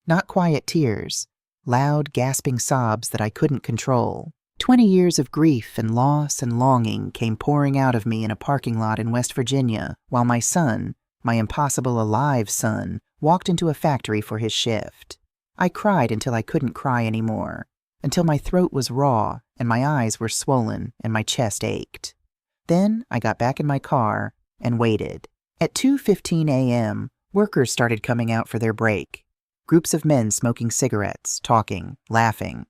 Not quiet tears, loud, gasping sobs that I couldn't control. 20 years of grief and loss and longing came pouring out of me in a parking lot in West Virginia while my son, my impossible alive son, walked into a factory for his shift. I cried until I couldn't cry anymore, until my throat was raw and my eyes were swollen and my chest ached. Then I got back in my car and waited. At 2:15 a.m., workers started coming out for their break. Groups of men smoking cigarettes, talking, laughing.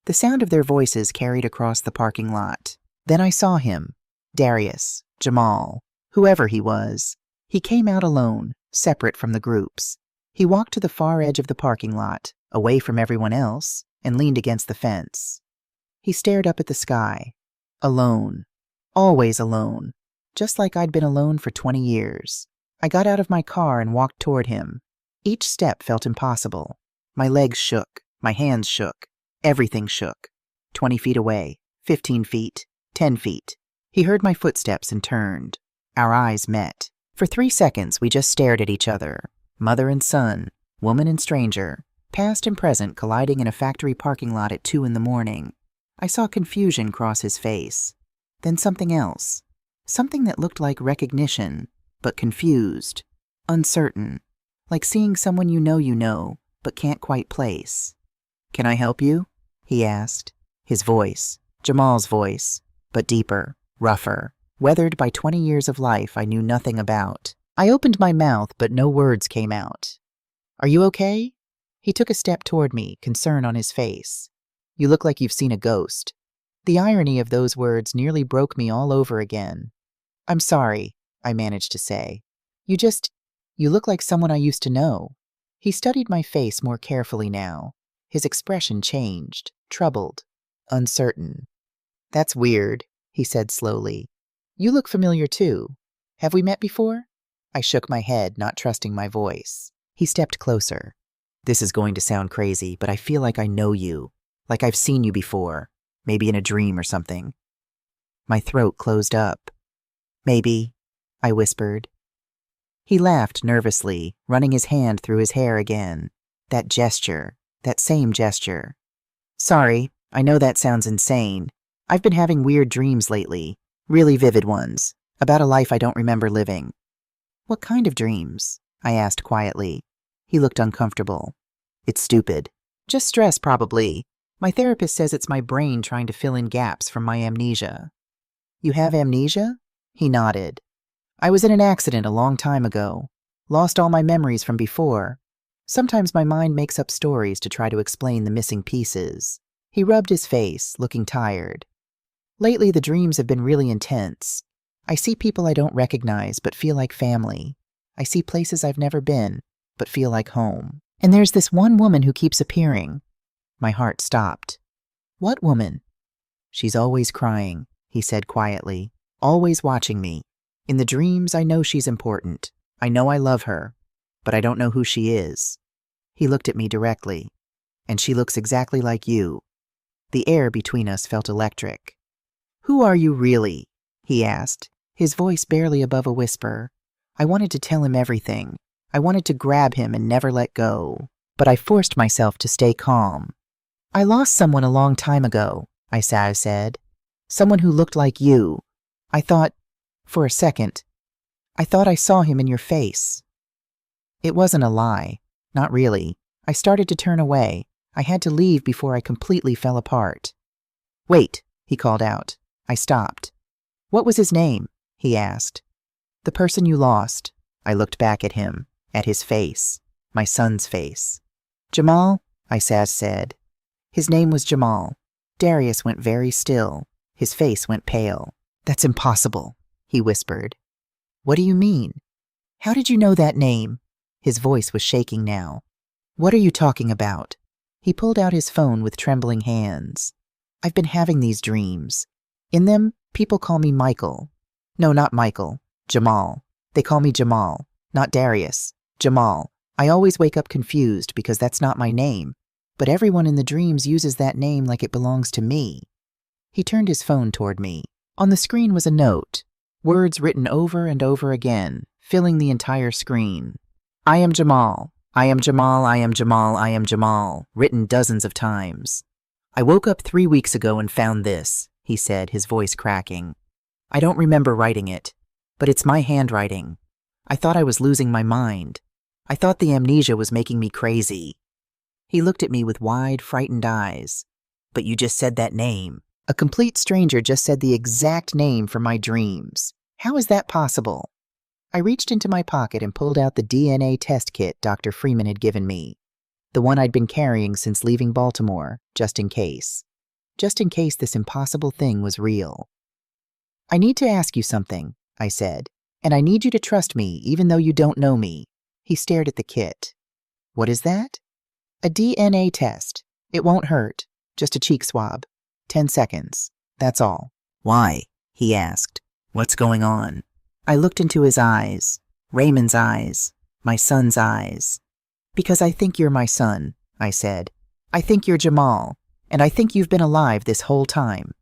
The sound of their voices carried across the parking lot. Then I saw him, Darius, Jamal, whoever he was. He came out alone, separate from the groups. He walked to the far edge of the parking lot, away from everyone else, and leaned against the fence. He stared up at the sky. Alone. Always alone. Just like I'd been alone for 20 years. I got out of my car and walked toward him. Each step felt impossible. My legs shook. My hands shook. Everything shook. 20 feet away. 15 feet. 10 feet. He heard my footsteps and turned. Our eyes met. For 3 seconds, we just stared at each other. Mother and son, woman and stranger, past and present colliding in a factory parking lot at 2 a.m. I saw confusion cross his face. Then something else. Something that looked like recognition, but confused, uncertain, like seeing someone you know, but can't quite place. "Can I help you?" he asked. His voice, Jamal's voice, but deeper, rougher, weathered by 20 years of life I knew nothing about. I opened my mouth, but no words came out. "Are you okay?" He took a step toward me, concern on his face. "You look like you've seen a ghost." The irony of those words nearly broke me all over again. "I'm sorry," I managed to say. You look like someone I used to know." He studied my face more carefully now. His expression changed, troubled, uncertain. "That's weird," he said slowly. "You look familiar too. Have we met before?" I shook my head, not trusting my voice. He stepped closer. "This is going to sound crazy, but I feel like I know you. Like I've seen you before. Maybe in a dream or something." My throat closed up. "Maybe," I whispered. He laughed nervously, running his hand through his hair again. That gesture, that same gesture. "Sorry, I know that sounds insane. I've been having weird dreams lately, really vivid ones, about a life I don't remember living." "What kind of dreams?" I asked quietly. He looked uncomfortable. "It's stupid. Just stress, probably. My therapist says it's my brain trying to fill in gaps from my amnesia." "You have amnesia?" He nodded. "I was in an accident a long time ago. Lost all my memories from before. Sometimes my mind makes up stories to try to explain the missing pieces." He rubbed his face, looking tired. "Lately, the dreams have been really intense. I see people I don't recognize but feel like family. I see places I've never been but feel like home. And there's this one woman who keeps appearing." My heart stopped. "What woman?" "She's always crying," he said quietly. always watching me. In the dreams, I know she's important. I know I love her, but I don't know who she is. He looked at me directly. And she looks exactly like you. The air between us felt electric. Who are you really? He asked, his voice barely above a whisper. I wanted to tell him everything. I wanted to grab him and never let go, but I forced myself to stay calm. I lost someone a long time ago, I said. Someone who looked like you. I thought, for a second, I thought I saw him in your face. It wasn't a lie. Not really. I started to turn away. I had to leave before I completely fell apart. Wait, he called out. I stopped. What was his name? He asked. The person you lost. I looked back at him, at his face, my son's face. Jamal, I said. His name was Jamal. Darius went very still. His face went pale. That's impossible, he whispered. What do you mean? How did you know that name? His voice was shaking now. What are you talking about? He pulled out his phone with trembling hands. I've been having these dreams. In them, people call me Michael. No, not Michael. Jamal. They call me Jamal, not Darius. Jamal. I always wake up confused because that's not my name, but everyone in the dreams uses that name like it belongs to me. He turned his phone toward me. On the screen was a note, words written over and over again, filling the entire screen. I am Jamal. I am Jamal, I am Jamal, I am Jamal, written dozens of times. I woke up 3 weeks ago and found this, he said, his voice cracking. I don't remember writing it, but it's my handwriting. I thought I was losing my mind. I thought the amnesia was making me crazy. He looked at me with wide, frightened eyes. But you just said that name. A complete stranger just said the exact name from my dreams. How is that possible? I reached into my pocket and pulled out the DNA test kit Dr. Freeman had given me, the one I'd been carrying since leaving Baltimore, just in case. Just in case this impossible thing was real. I need to ask you something, I said, and I need you to trust me even though you don't know me. He stared at the kit. What is that? A DNA test. It won't hurt. Just a cheek swab. 10 seconds. That's all. Why? He asked. What's going on? I looked into his eyes, Raymond's eyes, my son's eyes. Because I think you're my son, I said. I think you're Jamal, and I think you've been alive this whole time.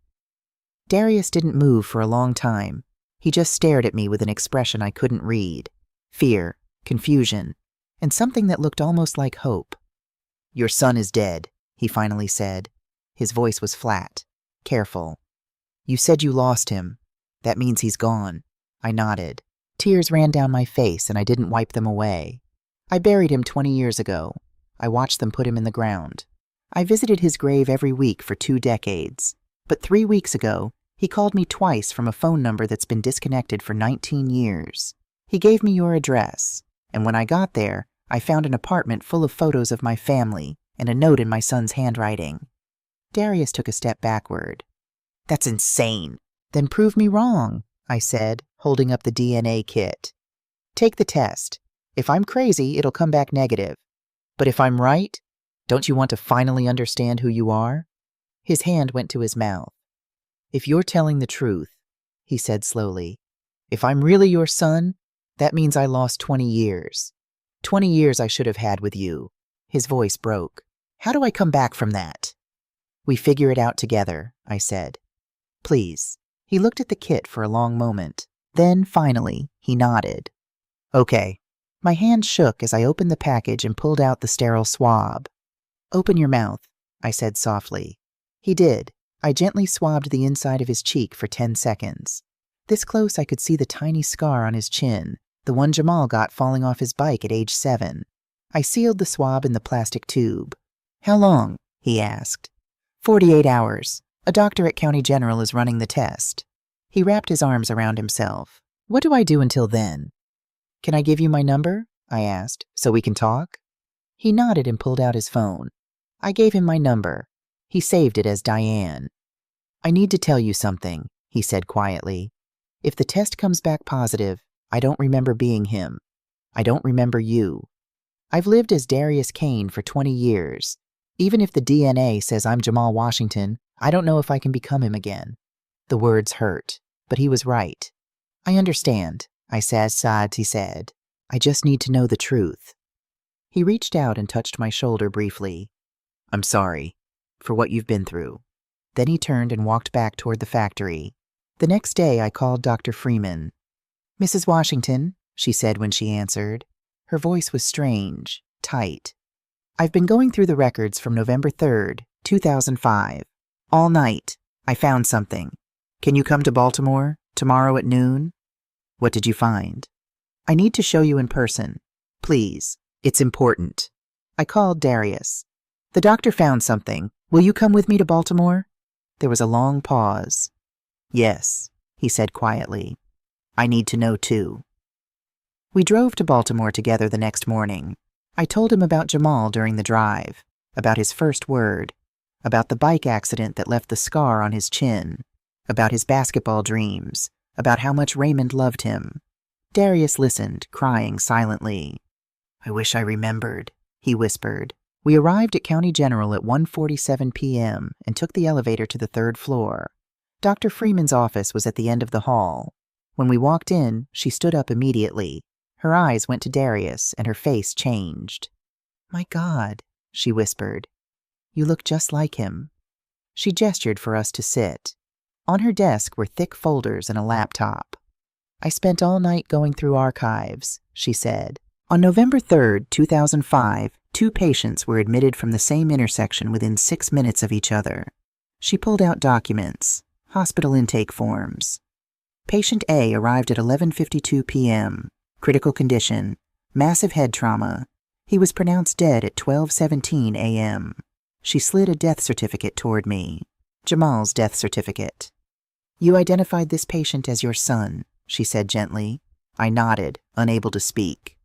Darius didn't move for a long time. He just stared at me with an expression I couldn't read. Fear, confusion, and something that looked almost like hope. Your son is dead, he finally said. His voice was flat, careful. You said you lost him. That means he's gone. I nodded. Tears ran down my face and I didn't wipe them away. I buried him 20 years ago. I watched them put him in the ground. I visited his grave every week for 2 decades. But 3 weeks ago, he called me twice from a phone number that's been disconnected for 19 years. He gave me your address, and when I got there, I found an apartment full of photos of my family and a note in my son's handwriting. Darius took a step backward. That's insane. Then prove me wrong, I said, holding up the DNA kit. Take the test. If I'm crazy, it'll come back negative. But if I'm right, don't you want to finally understand who you are? His hand went to his mouth. If you're telling the truth, he said slowly, if I'm really your son, that means I lost 20 years. 20 years I should have had with you. His voice broke. How do I come back from that? We figure it out together, I said. Please. He looked at the kit for a long moment. Then, finally, he nodded. Okay. My hand shook as I opened the package and pulled out the sterile swab. Open your mouth, I said softly. He did. I gently swabbed the inside of his cheek for 10 seconds. This close I could see the tiny scar on his chin, the one Jamal got falling off his bike at age 7. I sealed the swab in the plastic tube. How long? He asked. 48 hours. A doctor at County General is running the test. He wrapped his arms around himself. What do I do until then? Can I give you my number? I asked, so we can talk? He nodded and pulled out his phone. I gave him my number. He saved it as Diane. I need to tell you something, he said quietly. If the test comes back positive, I don't remember being him. I don't remember you. I've lived as Darius Kane for 20 years. Even if the DNA says I'm Jamal Washington, I don't know if I can become him again. The words hurt. but he was right. I understand, I said, he said. I just need to know the truth. He reached out and touched my shoulder briefly. I'm sorry for what you've been through. Then he turned and walked back toward the factory. The next day, I called Dr. Freeman. Mrs. Washington, she said when she answered. Her voice was strange, tight. I've been going through the records from November 3rd, 2005. All night, I found something. Can you come to Baltimore tomorrow at noon? What did you find? I need to show you in person. Please, it's important. I called Darius. The doctor found something. Will you come with me to Baltimore? There was a long pause. Yes, he said quietly. I need to know too. We drove to Baltimore together the next morning. I told him about Jamal during the drive, about his first word, about the bike accident that left the scar on his chin, about his basketball dreams, about how much Raymond loved him. Darius listened, crying silently. I wish I remembered, he whispered. We arrived at County General at 1:47 p.m. and took the elevator to the 3rd floor. Dr. Freeman's office was at the end of the hall. When we walked in, she stood up immediately. Her eyes went to Darius, and her face changed. My God, she whispered. You look just like him. She gestured for us to sit. On her desk were thick folders and a laptop. I spent all night going through archives, she said. On November 3rd, 2005, 2 patients were admitted from the same intersection within 6 minutes of each other. She pulled out documents, hospital intake forms. Patient A arrived at 11:52 p.m. Critical condition, massive head trauma. He was pronounced dead at 12:17 a.m. She slid a death certificate toward me. Jamal's death certificate. You identified this patient as your son, she said gently. I nodded, unable to speak.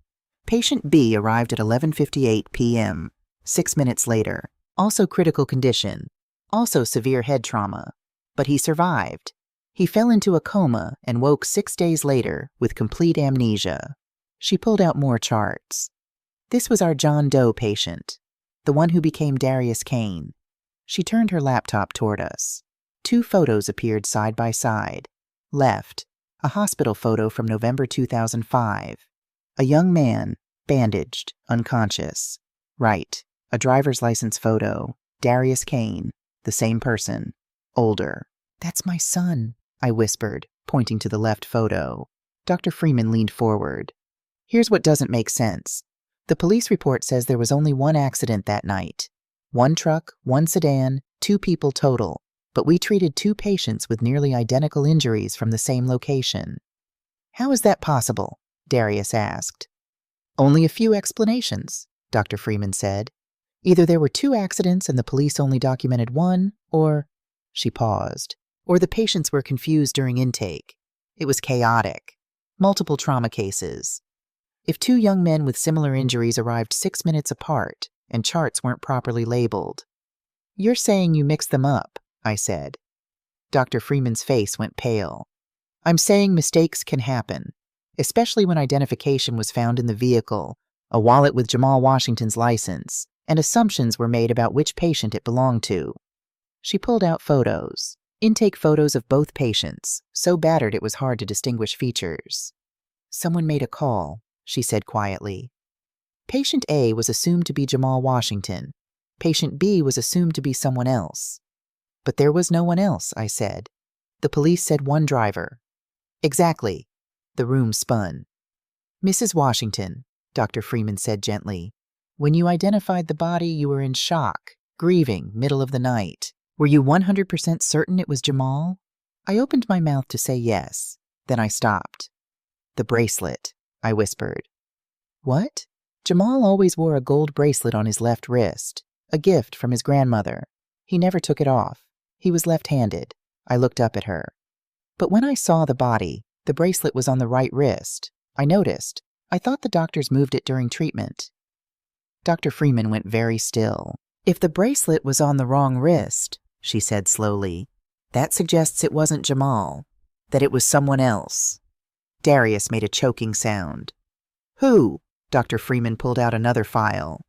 Patient B arrived at 11:58 p.m., 6 minutes later. Also critical condition, also severe head trauma. But he survived. He fell into a coma and woke 6 days later with complete amnesia. She pulled out more charts. This was our John Doe patient, the one who became Darius Kane. She turned her laptop toward us. 2 photos appeared side by side. Left, a hospital photo from November 2005. A young man, bandaged, unconscious. Right, a driver's license photo. Darius Kane, the same person, older. That's my son, I whispered, pointing to the left photo. Dr. Freeman leaned forward. Here's what doesn't make sense. The police report says there was only 1 accident that night. 1 truck, 1 sedan, 2 people total. But we treated 2 patients with nearly identical injuries from the same location. How is that possible? Darius asked. Only a few explanations, Dr. Freeman said. Either there were 2 accidents and the police only documented 1, or... She paused. Or the patients were confused during intake. It was chaotic. Multiple trauma cases. If 2 young men with similar injuries arrived 6 minutes apart and charts weren't properly labeled. You're saying you mixed them up, I said. Dr. Freeman's face went pale. I'm saying mistakes can happen, especially when identification was found in the vehicle, a wallet with Jamal Washington's license, and assumptions were made about which patient it belonged to. She pulled out photos. Intake photos of both patients, so battered it was hard to distinguish features. Someone made a call, she said quietly. Patient A was assumed to be Jamal Washington. Patient B was assumed to be someone else. But there was no one else, I said. The police said 1 driver. Exactly. The room spun. Mrs. Washington, Dr. Freeman said gently, when you identified the body, you were in shock, grieving, middle of the night. Were you 100% certain it was Jamal? I opened my mouth to say yes. Then I stopped. The bracelet, I whispered. What? Jamal always wore a gold bracelet on his left wrist, a gift from his grandmother. He never took it off. He was left-handed. I looked up at her. But when I saw the body, the bracelet was on the right wrist. I noticed. I thought the doctors moved it during treatment. Dr. Freeman went very still. If the bracelet was on the wrong wrist, she said slowly, that suggests it wasn't Jamal, that it was someone else. Darius made a choking sound. Who? Dr. Freeman pulled out another file.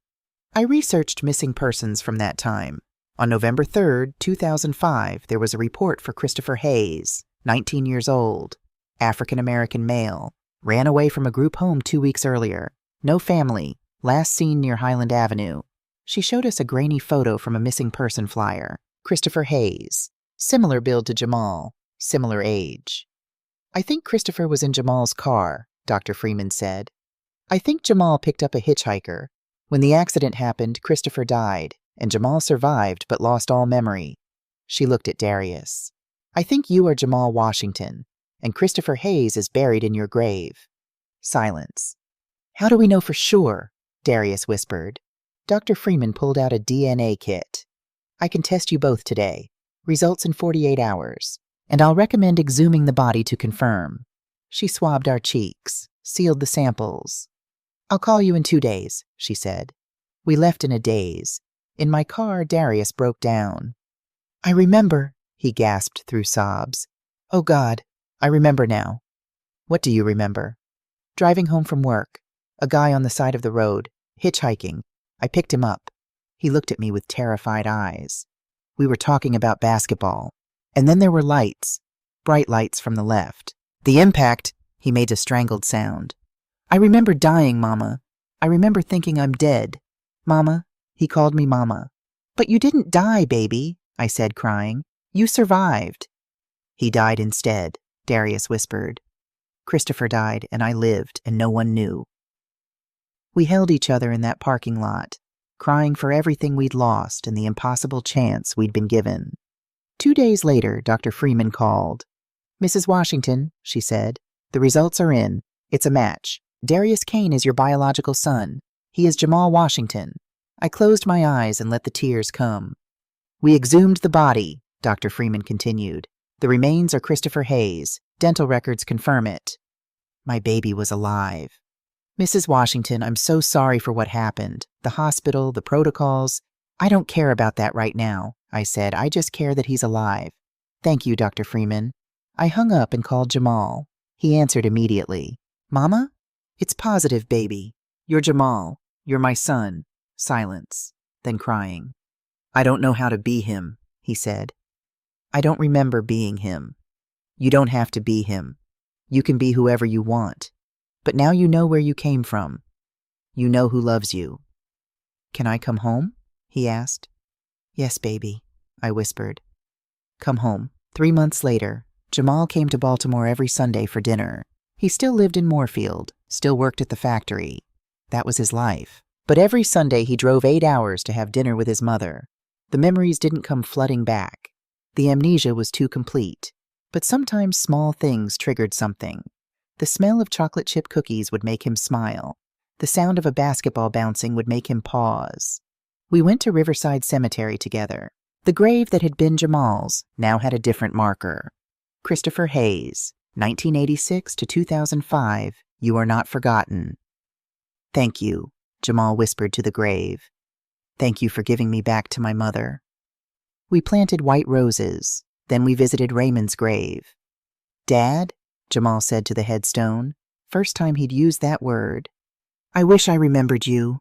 I researched missing persons from that time. On November 3rd, 2005, there was a report for Christopher Hayes, 19 years old, African-American male, ran away from a group home 2 weeks earlier. No family, last seen near Highland Avenue. She showed us a grainy photo from a missing person flyer. Christopher Hayes. Similar build to Jamal, similar age. I think Christopher was in Jamal's car, Dr. Freeman said. I think Jamal picked up a hitchhiker. When the accident happened, Christopher died, and Jamal survived but lost all memory. She looked at Darius. I think you are Jamal Washington, and Christopher Hayes is buried in your grave. Silence. How do we know for sure? Darius whispered. Dr. Freeman pulled out a DNA kit. I can test you both today. Results in 48 hours. And I'll recommend exhuming the body to confirm. She swabbed our cheeks, sealed the samples. I'll call you in 2 days, she said. We left in a daze. In my car, Darius broke down. I remember, he gasped through sobs. Oh God, I remember now. What do you remember? Driving home from work. A guy on the side of the road, hitchhiking. I picked him up. He looked at me with terrified eyes. We were talking about basketball. And then there were lights, bright lights from the left. The impact, he made a strangled sound. I remember dying, Mama. I remember thinking I'm dead. Mama, he called me Mama. But you didn't die, baby, I said, crying. You survived. He died instead, Darius whispered. Christopher died, and I lived, and no one knew. We held each other in that parking lot, crying for everything we'd lost and the impossible chance we'd been given. 2 days later, Dr. Freeman called. Mrs. Washington, she said, the results are in. It's a match. Darius Kane is your biological son. He is Jamal Washington. I closed my eyes and let the tears come. We exhumed the body, Dr. Freeman continued. The remains are Christopher Hayes. Dental records confirm it. My baby was alive. Mrs. Washington, I'm so sorry for what happened. The hospital, the protocols. I don't care about that right now, I said. I just care that he's alive. Thank you, Dr. Freeman. I hung up and called Jamal. He answered immediately. Mama? It's positive, baby. You're Jamal. You're my son. Silence. Then crying. I don't know how to be him, he said. I don't remember being him. You don't have to be him. You can be whoever you want. But now you know where you came from. You know who loves you. Can I come home? He asked. Yes, baby, I whispered. Come home. 3 months later, Jamal came to Baltimore every Sunday for dinner. He still lived in Moorfield, still worked at the factory. That was his life. But every Sunday he drove 8 hours to have dinner with his mother. The memories didn't come flooding back. The amnesia was too complete. But sometimes small things triggered something. The smell of chocolate chip cookies would make him smile. The sound of a basketball bouncing would make him pause. We went to Riverside Cemetery together. The grave that had been Jamal's now had a different marker. Christopher Hayes, 1986 to 2005, you are not forgotten. Thank you, Jamal whispered to the grave. Thank you for giving me back to my mother. We planted white roses. Then we visited Raymond's grave. Dad, Jamal said to the headstone. First time he'd used that word. I wish I remembered you.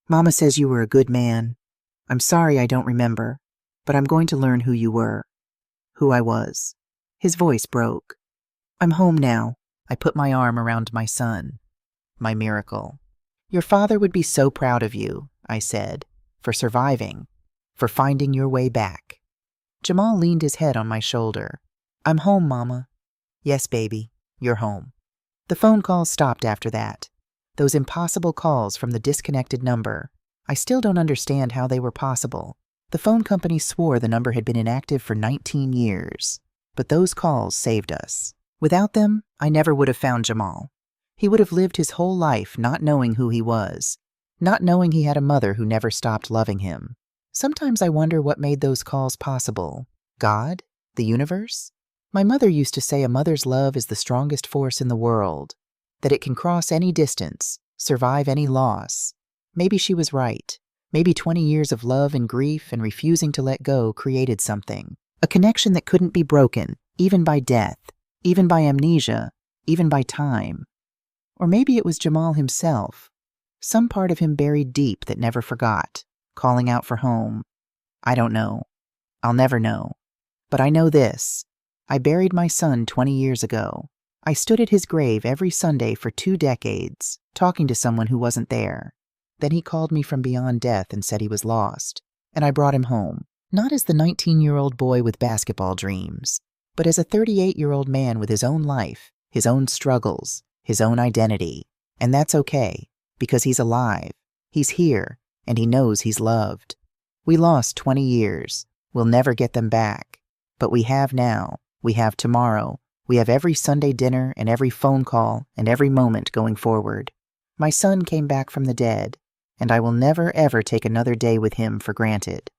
Mama says you were a good man. I'm sorry I don't remember, but I'm going to learn who you were. Who I was. His voice broke. I'm home now. I put my arm around my son. My miracle. Your father would be so proud of you, I said, for surviving, for finding your way back. Jamal leaned his head on my shoulder. I'm home, Mama. Yes, baby, you're home. The phone calls stopped after that. Those impossible calls from the disconnected number. I still don't understand how they were possible. The phone company swore the number had been inactive for 19 years. But those calls saved us. Without them, I never would have found Jamal. He would have lived his whole life not knowing who he was, not knowing he had a mother who never stopped loving him. Sometimes I wonder what made those calls possible. God? The universe? My mother used to say a mother's love is the strongest force in the world, that it can cross any distance, survive any loss. Maybe she was right. Maybe 20 years of love and grief and refusing to let go created something. A connection that couldn't be broken, even by death, even by amnesia, even by time. Or maybe it was Jamal himself, some part of him buried deep that never forgot, calling out for home. I don't know. I'll never know. But I know this. I buried my son 20 years ago. I stood at his grave every Sunday for 2 decades, talking to someone who wasn't there. Then he called me from beyond death and said he was lost, and I brought him home, not as the 19-year-old boy with basketball dreams, but as a 38-year-old man with his own life, his own struggles, his own identity. And that's okay, because he's alive, he's here, and he knows he's loved. We lost 20 years. We'll never get them back. But we have now. We have tomorrow. We have every Sunday dinner and every phone call and every moment going forward. My son came back from the dead, and I will never ever take another day with him for granted.